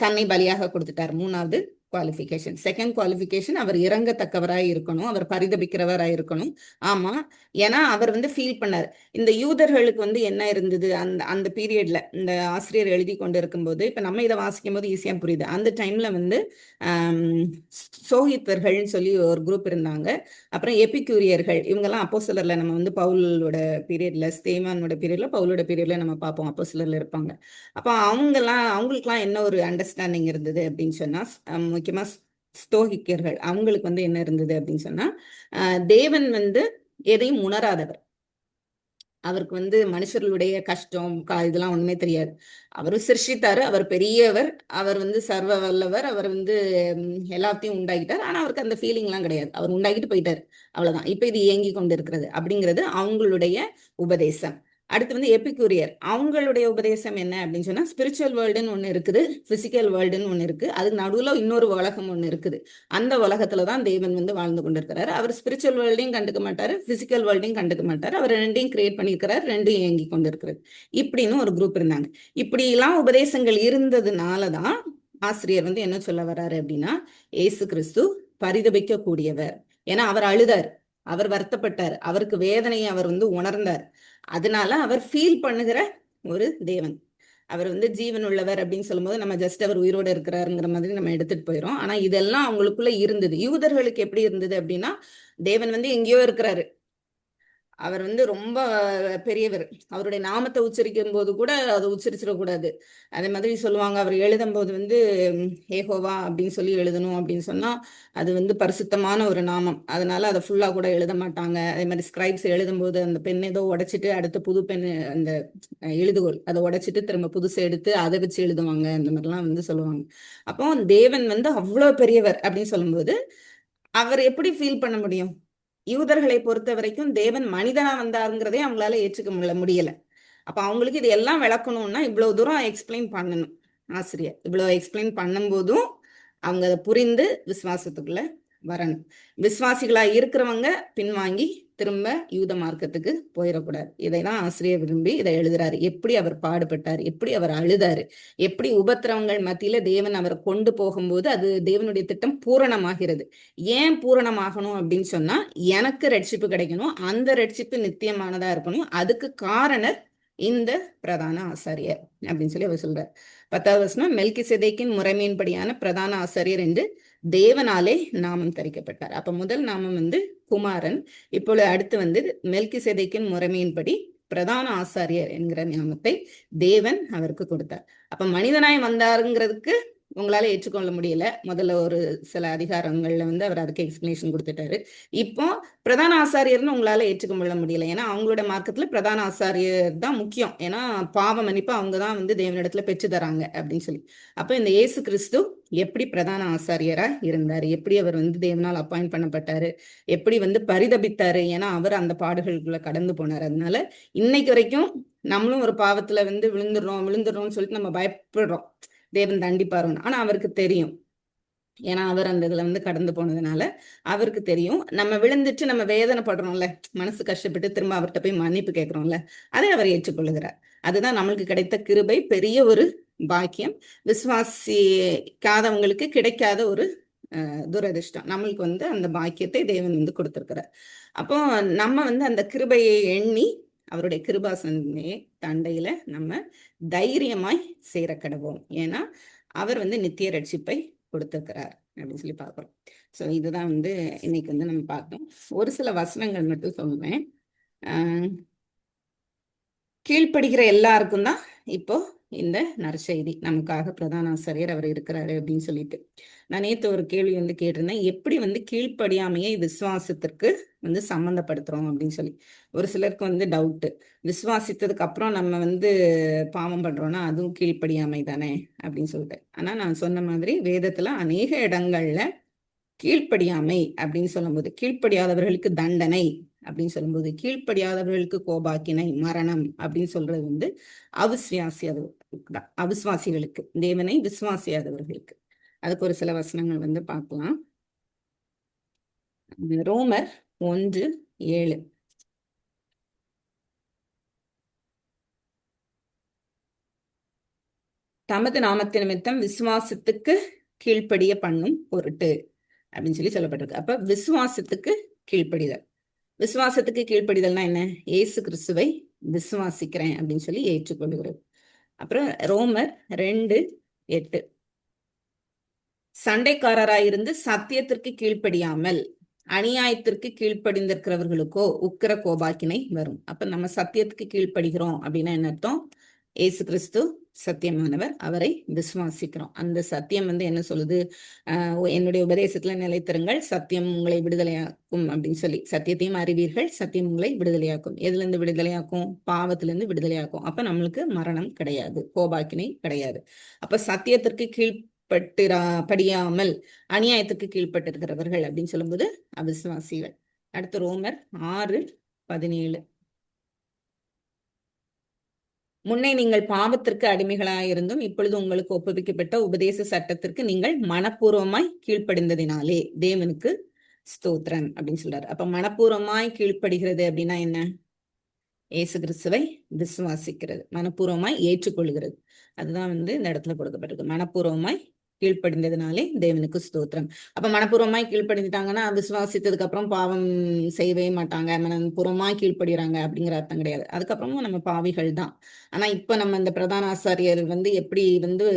தன்னை பலியாக கொடுத்துட்டார். 3வது குவாலிஃபிகேஷன். செகண்ட் குவாலிஃபிகேஷன் அவர் இறங்கத்தக்கவராய் இருக்கணும், அவர் பரிதபிக்கிறவராய் இருக்கணும். ஆமா, ஏன்னா அவர் வந்து ஃபீல் பண்ணார். இந்த யூதர்களுக்கு வந்து என்ன இருந்தது அந்த பீரியட்ல இந்த ஆசிரியர் எழுதி கொண்டு இருக்கும்போது, இப்ப நம்ம இதை வாசிக்கும் போது ஈஸியா புரியுது. அந்த டைம்ல வந்து சோகித்தர்கள்னு சொல்லி ஒரு குரூப் இருந்தாங்க. அப்புறம் எபிக்யூரியர்கள், இவங்கெல்லாம் அப்போஸ்தலர்ல நம்ம வந்து பவுலோட பீரியட்ல, ஸ்தேவானோட பீரியட்ல, பவுலோட பீரியட்ல நம்ம பார்ப்போம் அப்போஸ்தலர்ல இருப்பாங்க. அப்ப அவங்களுக்குலாம் என்ன ஒரு அண்டர்ஸ்டாண்டிங் இருந்தது அப்படின்னு சொன்னா, முக்கியமா ஸ்தோகிக்கர்கள் அவங்களுக்கு வந்து என்ன இருந்தது அப்படின்னு சொன்னா தேவன் வந்து எதையும் உணராதவர். அவருக்கு வந்து மனுஷர்களுடைய கஷ்டம் இதெல்லாம் ஒண்ணுமே தெரியாது. அவரு சிருஷ்டித்தாரு, அவர் பெரியவர், அவர் வந்து சர்வ வல்லவர், அவர் வந்து எல்லாத்தையும் உண்டாக்கிட்டார். ஆனா அவருக்கு அந்த ஃபீலிங் எல்லாம் கிடையாது. அவர் உண்டாக்கிட்டு போயிட்டாரு, அவ்வளவுதான். இப்ப இது இயங்கி கொண்டு இருக்கிறது அப்படிங்கிறது அவங்களுடைய உபதேசம். அடுத்து வந்து எபிக்யூரியர், அவங்களுடைய உபதேசம் என்ன அப்படின்னு சொன்னா ஸ்பிரிச்சுவல் வேர்ல்டுன்னு ஒண்ணு இருக்குது, பிசிக்கல் வேர்ல்டுன்னு ஒண்ணு இருக்கு, அதுக்கு நடுவுல இன்னொரு உலகம் ஒண்ணு இருக்குது. அந்த உலகத்துலதான் தேவன் வந்து வாழ்ந்து கொண்டிருக்கிறாரு. அவர் ஸ்பிரிச்சுவல் வேர்ல்டையும் கண்டுக்க மாட்டாரு, பிசிக்கல் வேர்ல்டையும் கண்டுக்க மாட்டாரு. அவர் ரெண்டையும் கிரியேட் பண்ணியிருக்கிறார், ரெண்டும் இயங்கி கொண்டிருக்கிறது. இப்படின்னு ஒரு குரூப் இருந்தாங்க. இப்படி எல்லாம் உபதேசங்கள் இருந்ததுனாலதான் ஆசிரியர் வந்து என்ன சொல்ல வர்றாரு அப்படின்னா இயேசு கிறிஸ்து பரிதபிக்க கூடியவர். ஏன்னா அவர் அழுதார், அவர் வருத்தப்பட்டார், அவருக்கு வேதனையை அவர் வந்து உணர்ந்தார். அதனால அவர் ஃபீல் பண்ணுகிற ஒரு தேவன். அவர் வந்து ஜீவன் உள்ளவர் அப்படின்னு சொல்லும்போது நம்ம ஜஸ்ட் அவர் உயிரோடு இருக்கிறாருங்கிற மாதிரி நம்ம எடுத்துட்டு போயிடும். ஆனா இதெல்லாம் அவங்களுக்குள்ள இருந்தது. யூதர்களுக்கு எப்படி இருந்தது அப்படின்னா தேவன் வந்து எங்கேயோ இருக்கிறாரு, அவர் வந்து ரொம்ப பெரியவர். அவருடைய நாமத்தை உச்சரிக்கும் போது கூட அதை உச்சரிச்சிடக்கூடாது. அதே மாதிரி சொல்லுவாங்க, அவர் எழுதும் போது வந்து ஏகோவா அப்படின்னு சொல்லி எழுதணும் அப்படின்னு சொன்னா அது வந்து பரிசுத்தமான ஒரு நாமம், அதனால அதை ஃபுல்லா கூட எழுத மாட்டாங்க. அதே மாதிரி ஸ்கிரைப்ஸ் எழுதும்போது அந்த பெண் ஏதோ உடைச்சிட்டு அடுத்த புது பெண் அந்த எழுதுகோள் அதை உடைச்சிட்டு திரும்ப புதுசு எடுத்து அதை வச்சு எழுதுவாங்க. அந்த மாதிரிலாம் வந்து சொல்லுவாங்க. அப்போ தேவன் வந்து அவ்வளோ பெரியவர் அப்படின்னு சொல்லும்போது அவர் எப்படி ஃபீல் பண்ண முடியும்? யூதர்களை பொறுத்த வரைக்கும் தேவன் மனிதனா வந்தாருங்கிறதே அவங்களால ஏற்றுக்க முடியல. அப்ப அவங்களுக்கு இது எல்லாம் விளக்கணும்னா இவ்வளவு தூரம் எக்ஸ்பிளைன் பண்ணணும் ஆசிரியர். இவ்வளவு எக்ஸ்பிளைன் பண்ணும்போதும் அவங்க அதை புரிந்து விசுவாசத்துக்குள்ள வரணும். விசுவாசிகளா இருக்கிறவங்க பின்வாங்கி திரும்ப யூத மார்க்கத்துக்கு போயிடக்கூடாது. இதைதான் ஆசிரியர் விரும்பி இதை எழுதுறாரு. எப்படி அவர் பாடுபட்டார், எப்படி அவர் அழுதாரு, எப்படி உபத்திரவங்கள் மத்தியில தேவன் அவரை கொண்டு போகும்போது அது தேவனுடைய திட்டம் பூரணமாகிறது. ஏன் பூரணமாகணும் அப்படின்னு சொன்னா எனக்கு ரட்சிப்பு கிடைக்கணும், அந்த ரட்சிப்பு நித்தியமானதா இருக்கணும். அதுக்கு காரணர் இந்த பிரதான ஆசாரியர் அப்படின்னு சொல்லி அவர் சொல்றார். 10வது வசனம், மெல்கிசேதேக்கின் முறைமையின்படியான பிரதான ஆசாரியர் என்று தேவனாலே நாமம் தரிக்கப்பட்டார். அப்ப முதல் நாமம் வந்து குமாரன். இப்பொழுது அடுத்து வந்து மெல்கிசேதேக்கின் முறைமையின்படி பிரதான ஆசாரியர் என்கிற நாமத்தை தேவன் அவருக்கு கொடுத்தார். அப்ப மனிதனாய் வந்தாருங்கிறதுக்கு உங்களால ஏற்றுக்கொள்ள முடியல. முதல்ல ஒரு சில அதிகாரங்கள்ல வந்து அவர் அதுக்கு எக்ஸ்பிளனேஷன் கொடுத்துட்டாரு. இப்போ பிரதான ஆசாரியர்னு உங்களால ஏற்றுக்கொள்ள முடியல. ஏன்னா அவங்களோட மார்க்கத்துல பிரதான ஆசாரியர் தான் முக்கியம். ஏன்னா பாவ மன்னிப்பு அவங்கதான் வந்து தேவனிடத்துல பெற்று தராங்க அப்படின்னு சொல்லி. அப்ப இந்த இயேசு கிறிஸ்து எப்படி பிரதான ஆசாரியரா இருந்தாரு, எப்படி அவர் வந்து தேவனால் அப்பாயிண்ட் பண்ணப்பட்டாரு, எப்படி வந்து பரிதபித்தாரு, ஏன்னா அவர் அந்த பாடுகளுக்குள்ள கடந்து போனார். அதனால இன்னைக்கு வரைக்கும் நம்மளும் ஒரு பாவத்துல வந்து விழுந்துடுறோம்னு சொல்லிட்டு நம்ம பயப்படுறோம், தேவன் தண்டிப்பாருன்னு. ஆனா அவருக்கு தெரியும், ஏன்னா அவர் அந்த இதுல வந்து கடந்து போனதுனால அவருக்கு தெரியும். நம்ம விழுந்துட்டு நம்ம வேதனைப்படுறோம்ல, மனசு கஷ்டப்பட்டு திரும்ப அவர்கிட்ட போய் மன்னிப்பு கேட்கிறோம்ல, அதை அவர் ஏற்றுக்கொள்ளுகிறார். அதுதான் நம்மளுக்கு கிடைத்த கிருபை, பெரிய ஒரு பாக்கியம். விசுவாசிக்காதவங்களுக்கு கிடைக்காத ஒரு துரதிர்ஷ்டம். நம்மளுக்கு வந்து அந்த பாக்கியத்தை தேவன் வந்து கொடுத்திருக்கிறார். அப்போ நம்ம வந்து அந்த கிருபையை எண்ணி அவருடைய கிருபாசனே தண்டையில நம்ம தைரியமாய் சேர கடவோம். ஏன்னா அவர் வந்து நித்திய ரட்சிப்பை கொடுத்திருக்கிறார் அப்படின்னு சொல்லி பார்க்கிறோம். ஸோ இதுதான் வந்து இன்னைக்கு வந்து நம்ம பார்த்தோம். ஒரு சில வசனங்கள் மட்டும் சொல்றேன். கீழ்ப்படுகிற எல்லாருக்கும் தான் இப்போ இந்த நற்செய்தி, நமக்காக பிரதான ஆசிரியர் அவர் இருக்கிறாரு அப்படின்னு சொல்லிட்டு. நான் நேற்று ஒரு கேள்வி வந்து கேட்டிருந்தேன், எப்படி வந்து கீழ்ப்படியாமையை விசுவாசத்திற்கு வந்து சம்மந்தப்படுத்துறோம் அப்படின்னு சொல்லி. ஒரு சிலருக்கு வந்து டவுட்டு, விசுவாசித்ததுக்கு அப்புறம் நம்ம வந்து பாவம் பண்றோம்னா அதுவும் கீழ்ப்படியாமை தானே அப்படின்னு சொல்லிட்டு. ஆனா நான் சொன்ன மாதிரி வேதத்துல அநேக இடங்கள்ல கீழ்ப்படியாமை அப்படின்னு சொல்லும்போது, கீழ்ப்படியாதவர்களுக்கு தண்டனை அப்படின்னு சொல்லும்போது, கீழ்ப்படியாதவர்களுக்கு கோபாக்கினை, மரணம் அப்படின்னு சொல்றது வந்து அவிசுவாசிகளுக்கு, தேவனை விசுவாசியாதவர்களுக்கு. அதுக்கு ஒரு சில வசனங்கள் வந்து பார்க்கலாம். ரோமர் 1:7. தமது நாமத்தின் நிமித்தம் விசுவாசத்துக்கு கீழ்ப்படிய பண்ணும் பொருட்டு அப்படின்னு சொல்லி சொல்லப்பட்டிருக்கு. அப்ப விசுவாசத்துக்கு கீழ்ப்படிதல். விசுவாசத்துக்கு கீழ்ப்படிதல்னா என்ன? இயேசு கிறிஸ்துவை விசுவாசிக்கிறேன் அப்படின்னு சொல்லி ஏற்றுக்கொள்கிறது. அப்புறம் ரோமர் 2:8, சண்டைக்காரராயிருந்து சத்தியத்திற்கு கீழ்ப்படியாமல் அநியாயத்திற்கு கீழ்ப்படிந்திருக்கிறவர்களுக்கோ உக்கிர கோபாக்கினை வரும். அப்ப நம்ம சத்தியத்துக்கு கீழ்ப்படுகிறோம் அப்படின்னா என்ன அர்த்தம்? இயேசு கிறிஸ்து சத்தியமானவர், அவரை விசுவாசிக்கிறோம். அந்த சத்தியம் வந்து என்ன சொல்லுது? என்னுடைய உபதேசத்துல நிலைத்திருங்கள், சத்தியம் உங்களை விடுதலையாக்கும் அப்படின்னு சொல்லி. சத்தியத்தையும் அறிவீர்கள், சத்தியம் உங்களை விடுதலையாக்கும். எதுல இருந்து விடுதலையாக்கும்? பாவத்துல இருந்து விடுதலையாக்கும். அப்ப நம்மளுக்கு மரணம் கிடையாது, கோபாக்கினை கிடையாது. அப்ப சத்தியத்திற்கு படியாமல் அநியாயத்துக்கு கீழ்பட்டிருக்கிறவர்கள் அப்படின்னு சொல்லும்போது அவிசுவாசிகள். அடுத்து ரோமர் 6:17, முன்னே நீங்கள் பாவத்திற்கு அடிமைகளாயிருந்தும் இப்பொழுது உங்களுக்கு ஒப்புவிக்கப்பட்ட உபதேச சட்டத்திற்கு நீங்கள் மனப்பூர்வமாய் கீழ்ப்படிந்ததினாலே தேவனுக்கு ஸ்தோத்திரம் அப்படின்னு சொல்றாரு. அப்ப மனப்பூர்வமாய் கீழ்ப்படுகிறது அப்படின்னா என்ன? இயேசு கிறிஸ்துவை விசுவாசிக்கிறது, மனப்பூர்வமாய் ஏற்றுக்கொள்கிறது. அதுதான் வந்து இந்த இடத்துல கொடுக்கப்பட்டிருக்கு. மனப்பூர்வமாய் கீழ்ப்படிந்ததுனாலே தேவனுக்கு ஸ்தோத்திரம். அப்ப மனப்பூர்வமாய் கீழ்ப்படிஞ்சிட்டாங்கன்னா விசுவாசித்ததுக்கு அப்புறம் பாவம் செய்யவே மாட்டாங்க, மனப்பூர்வமாய் கீழ்ப்படுகிறாங்க அப்படிங்கிற அர்த்தம் கிடையாது. அதுக்கப்புறமும் நம்ம பாவிகள் தான். ஆனா இப்ப நம்ம இந்த பிரதான ஆசாரியர் வந்து எப்படி வந்து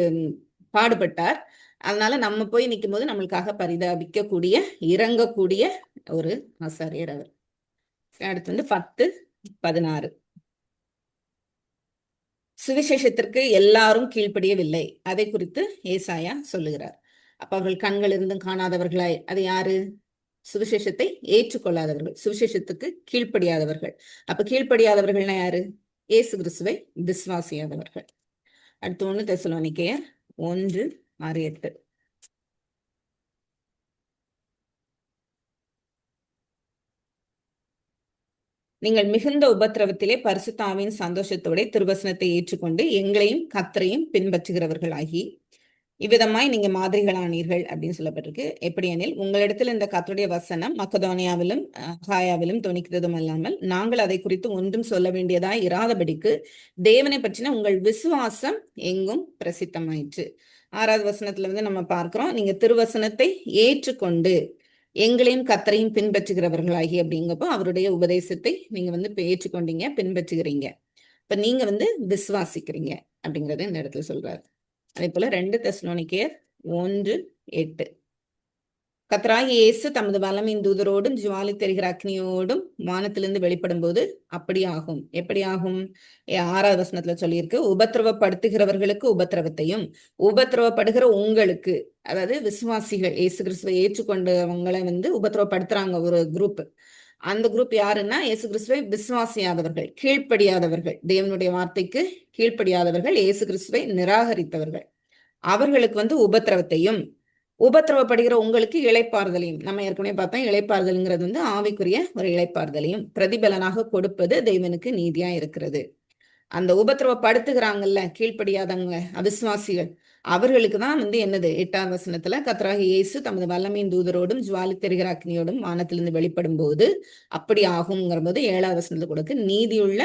பாடுபட்டார், அதனால நம்ம போய் நிற்கும் போது நம்மளுக்காக பரிதாபிக்கக்கூடிய, இறங்கக்கூடிய ஒரு ஆசாரியர் அவர். அடுத்து 10:16. சுவிசேஷத்திற்கு எல்லாரும் கீழ்ப்படியவில்லை. அதை குறித்து ஏசாயா சொல்லுகிறார். அப்ப அவர்கள் கண்கள் இருந்தும் காணாதவர்களாய், அது யாரு? சுவிசேஷத்தை ஏற்றுக்கொள்ளாதவர்கள், சுவிசேஷத்துக்கு கீழ்ப்படியாதவர்கள். அப்ப கீழ்ப்படியாதவர்கள்னா யாரு? இயேசு கிறிஸ்துவை விசுவாசியாதவர்கள். அடுத்து 1 தெசலோனிக்கேயர் 1:6-8. நீங்கள் மிகுந்த உபத்திரவத்திலே பரிசுத்த ஆவியின் சந்தோஷத்தோட திருவசனத்தை ஏற்றுக்கொண்டு எங்களையும் கர்த்தரையும் பின்பற்றுகிறவர்களாகி இவ்விதமாய் நீங்க மாதிரிகளானீர்கள் அப்படின்னு சொல்லப்பட்டிருக்கு. எப்படி எனில், உங்களிடத்தில் இந்த கர்த்தருடைய வசனம் மக்கதோனியாவிலும் அகாயாவிலும் தொனிக்கிறதும் அல்லாமல் நாங்கள் அதை குறித்து ஒன்றும் சொல்ல வேண்டியதாய் இராதபடிக்கு தேவனை பற்றின உங்கள் விசுவாசம் எங்கும் பிரசித்தமாயிற்று. 6வது வசனத்துல நம்ம பார்க்கிறோம், நீங்க திருவசனத்தை ஏற்றுக்கொண்டு எங்களையும் கர்த்தரையும் பின்பற்றுகிறவர்களாகி அப்படிங்கப்போ அவருடைய உபதேசத்தை நீங்க ஏற்றுக்கொண்டீங்க, பின்பற்றுகிறீங்க. இப்ப நீங்க விசுவாசிக்கிறீங்க அப்படிங்கறத இந்த இடத்துல சொல்றாரு. அதே போல 2 தெசலோனிக்கேயர் 1:8. கர்த்தராகிய இயேசு தமது வல்லமையின் தூதரோடும் ஜுவாலி தெரிகிற அக்னியோடும் வானத்திலிருந்து வெளிப்படும் போது அப்படி ஆகும். எப்படி ஆகும்? 6வது வசனத்துல சொல்லியிருக்கு, உபத்திரவப்படுத்துகிறவர்களுக்கு உபத்திரவத்தையும் உபத்திரவப்படுகிற உங்களுக்கு, அதாவது விசுவாசிகள் இயேசு கிறிஸ்துவை ஏற்றுக்கொண்டவங்களை உபத்திரவப்படுத்துறாங்க ஒரு குரூப். அந்த குரூப் யாருன்னா இயேசு கிறிஸ்துவை விசுவாசியாதவர்கள், கீழ்ப்படியாதவர்கள், தேவனுடைய வார்த்தைக்கு கீழ்ப்படியாதவர்கள், இயேசு கிறிஸ்துவை நிராகரித்தவர்கள். அவர்களுக்கு உபத்திரவத்தையும் உபத்திரவப்படுகிற உங்களுக்கு இளைப்பாறுதலையும், நம்ம ஏற்கனவே பார்த்தோம், இளைப்பாறுதல்ங்கிறது ஆவிக்குரிய ஒரு இளைப்பாறுதலையும் பிரதிபலனாக கொடுப்பது தேவனுக்கு நீதியா இருக்கிறது. அந்த உபத்திரவப்படுத்துகிறாங்கல்ல கீழ்ப்படியாதவங்க, அவிசுவாசிகள், அவர்களுக்கு தான் என்னது 8வது வசனத்துல கர்த்தராகிய இயேசு தமது வல்லமையின் தூதரோடும் ஜுவாலி தெரிகிற அக்னியோடும் வானத்திலிருந்து வெளிப்படும் போது அப்படி ஆகுங்கிற போது 7வது வசனத்துல கொடுக்க நீதியுள்ள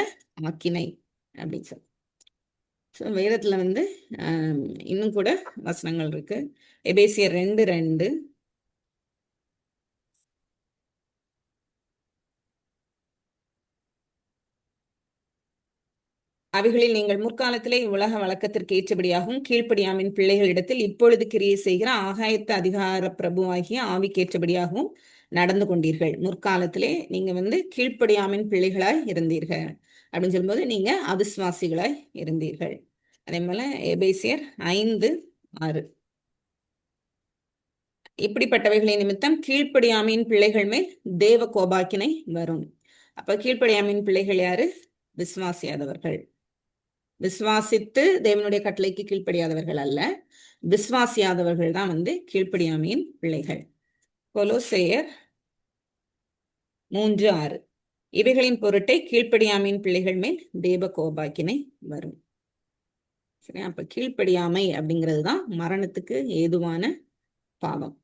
ஆக்கினை அப்படின்னு சொல்லி. வேதத்துல இன்னும் கூட வசனங்கள் இருக்கு. எபேசியர் 2:2. அவைகளில் நீங்கள் முற்காலத்திலே உலக வழக்கத்திற்கு ஏற்றபடியாகவும் கீழ்ப்படியாமின் பிள்ளைகளிடத்தில் இப்பொழுது கிரியை செய்கிற ஆகாயத்த அதிகார பிரபுவாகிய ஆவிக்கேற்றபடியாகவும் நடந்து கொண்டீர்கள். முற்காலத்திலே நீங்க கீழ்ப்படியாமின் பிள்ளைகளாய் இருந்தீர்கள் அப்படின்னு சொல்லும்போது நீங்க அவிசுவாசிகளாய் இருந்தீர்கள். அதே போல எபேசியர் 5:6. இப்படிப்பட்டவைகளின் நிமித்தம் கீழ்ப்படியாமையின் பிள்ளைகள் மேல் தேவ கோபாக்கினை வரும். அப்ப கீழ்ப்படியாமையின் பிள்ளைகள் யாரு? விசுவாசியாதவர்கள். விசுவாசித்து தேவனுடைய கட்டளைக்கு கீழ்ப்படியாதவர்கள் அல்ல, விசுவாசியாதவர்கள் தான் கீழ்ப்படியாமையின் பிள்ளைகள். கொலோசையர் 3:6. இவைகளின் பொருட்டை கீழ்ப்படியாமையின் பிள்ளைகள் மேல் தேவ கோபாக்கினை வரும். சரி, அப்ப கீழ்ப்படியாமை அப்படிங்கிறது தான் மரணத்துக்கு ஏதுவான பாவம்.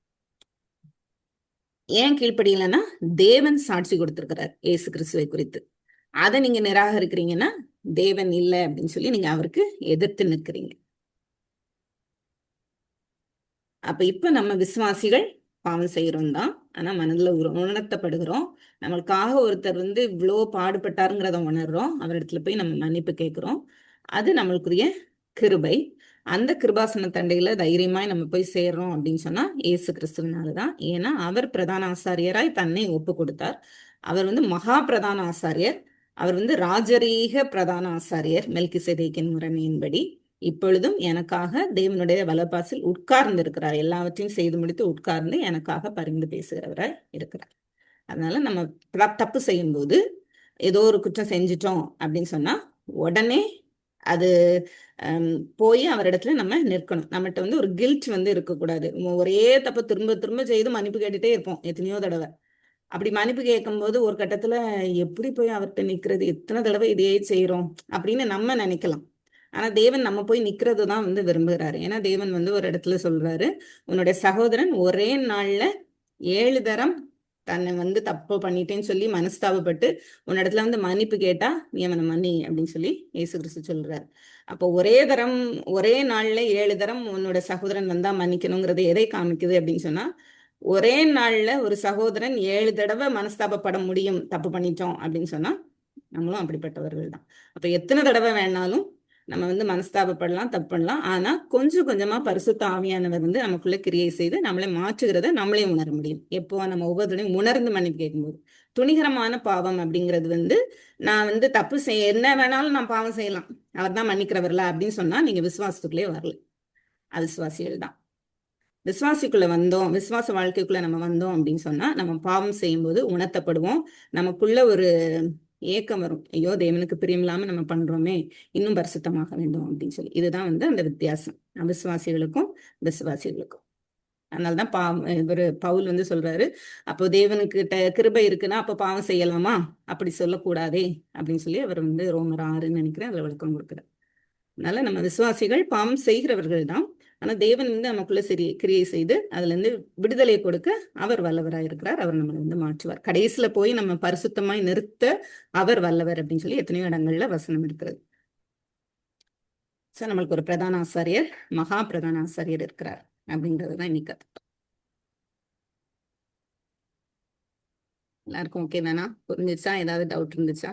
ஏன் கீழ்ப்படியலைன்னா தேவன் சாட்சி கொடுத்திருக்கிறார் இயேசு கிறிஸ்துவை குறித்து. அதை நீங்க நிராகரிக்கிறீங்கன்னா தேவன் இல்லை அப்படின்னு சொல்லி நீங்க அவருக்கு எதிர்த்து நிற்கிறீங்க. அப்ப இப்ப நம்ம விசுவாசிகள் பாவம் செய்யறோம் தான், ஆனா மனதுல உணர்த்தப்படுகிறோம். நம்மளுக்காக ஒருத்தர் இவ்வளோ பாடுபட்டாருங்கிறத உணர்றோம், அவரிடத்துல போய் நம்ம மன்னிப்பு கேட்கிறோம். அது நம்மளுக்குரிய கிருபை. அந்த கிருபாசன தண்டையில தைரியமாய் நம்ம போய் சேர்றோம் அப்படின்னு சொன்னா இயேசு கிறிஸ்துவனாலதான். ஏன்னா அவர் பிரதான ஆசாரியராய் தன்னை ஒப்பு கொடுத்தார். அவர் மகா பிரதான ஆசாரியர். அவர் ராஜரீக பிரதான ஆசாரியர் மெல்கிசேதேக்கின் முறைமையின்படி. இப்பொழுதும் எனக்காக தேவனுடைய வலப்பாசில் உட்கார்ந்து இருக்கிறார். எல்லாவற்றையும் செய்து முடித்து உட்கார்ந்து எனக்காக பரிந்து பேசுகிறவராய் இருக்கிறார். அதனால நம்ம தப்பு செய்யும் போது ஏதோ ஒரு குற்றம் செஞ்சிட்டோம் அப்படின்னு சொன்னா உடனே அது போய் அவரிடத்துல நம்ம நிற்கணும். நம்மகிட்ட ஒரு கில்ட் இருக்கக்கூடாது. ஒரே தப்ப திரும்ப திரும்ப செய்து மன்னிப்பு கேட்டுட்டே இருப்போம் எத்தனையோ தடவை. அப்படி மன்னிப்பு கேட்கும் போது ஒரு கட்டத்துல எப்படி போய் அவர்கிட்ட நிக்கிறது, எத்தனை தடவை இதையே செய்யறோம் அப்படின்னு நம்ம நினைக்கலாம். ஆனா தேவன் நம்ம போய் நிக்கிறது தான் விரும்புகிறாரு. ஏன்னா தேவன் ஒரு இடத்துல சொல்றாரு, உன்னுடைய சகோதரன் ஒரே நாள்ல 7 தரம் தன்னை தப்பு பண்ணிட்டேன்னு சொல்லி மனஸ்தாபப்பட்டு உன்னிடத்துல மன்னிப்பு கேட்டா நீ அவனை மன்னி அப்படின்னு சொல்லி இயேசு கிறிஸ்து சொல்றாரு. அப்போ ஒரே நாள்ல 7 தரம் உன்னோட சகோதரன் வந்தா மன்னிக்கணுங்கிறது எதை காமிக்குது அப்படின்னு சொன்னா, ஒரே நாள்ல ஒரு சகோதரன் 7 தடவை மனஸ்தாபப்பட முடியும் தப்பு பண்ணிட்டோம் அப்படின்னு சொன்னா நம்மளும் அப்படிப்பட்டவர்கள் தான். அப்ப எத்தனை தடவை வேணாலும் நம்ம வந்து மனஸ்தாபப்படலாம், தப்பு பண்ணலாம். ஆனா கொஞ்சம் கொஞ்சமா பரிசுத்த ஆவியானவர் வந்து நமக்குள்ள கிரியை செய்து நம்மளை மாற்றுகிறத நம்மளே உணர முடியும். எப்போ நம்ம ஒவ்வொருத்தரையும் உணர்ந்து மன்னிப்பு கேட்கும்போது. துணிகரமான பாவம் அப்படிங்கிறது வந்து நான் வந்து தப்பு செய்ய என்ன வேணாலும் நான் பாவம் செய்யலாம், அவர் தான் மன்னிக்கிறவர்ல அப்படின்னு சொன்னா நீங்க விசுவாசத்துக்குள்ளே வரல. அவிசுவாசிகள் தான். விசுவாசிக்குள்ள வந்தோம், விசுவாச வாழ்க்கைக்குள்ள நம்ம வந்தோம் அப்படின்னு சொன்னா நம்ம பாவம் செய்யும்போது உணர்த்தப்படுவோம். நமக்குள்ள ஒரு ஏக்கம் வரும், ஐயோ தேவனுக்கு பிரியமில்லாம நம்ம பண்றோமே, இன்னும் பரிசுத்தமாக வேண்டும் அப்படின்னு சொல்லி. இதுதான் வந்து அந்த வித்தியாசம் அவிசுவாசிகளுக்கும் விசுவாசிகளுக்கும். அதனாலதான் இவரு பவுல் வந்து சொல்றாரு, அப்போ தேவனுக்கு கிருபை இருக்குன்னா அப்ப பாவம் செய்யலாமா, அப்படி சொல்லக்கூடாதே அப்படின்னு சொல்லி அவர் வந்து ரோமர் 6 நினைக்கிறேன் அதுல விளக்கம் கொடுக்குறார். அதனால நம்ம விசுவாசிகள் பாவம் செய்கிறவர்கள் தான். ஆனா தேவன் வந்து நமக்குள்ள கிரியை செய்து அதுல இருந்து விடுதலை கொடுக்க அவர் வல்லவராக இருக்கிறார். அவர் நம்மளை வந்து மாற்றுவார். கடைசியில போய் நம்ம பரிசுத்தமாய் நிறுத்த அவர் வல்லவர் அப்படின்னு சொல்லி எத்தனையோ இடங்கள்ல வசனம் இருக்கிறது. சார் நம்மளுக்கு ஒரு பிரதான ஆசாரியர், மகா பிரதான ஆசாரியர் இருக்கிறார் அப்படின்றதுதான் இன்னைக்கு கத்துட்டோம். எல்லாருக்கும் ஓகே தானா? புரிஞ்சிச்சா? ஏதாவது டவுட் இருந்துச்சா?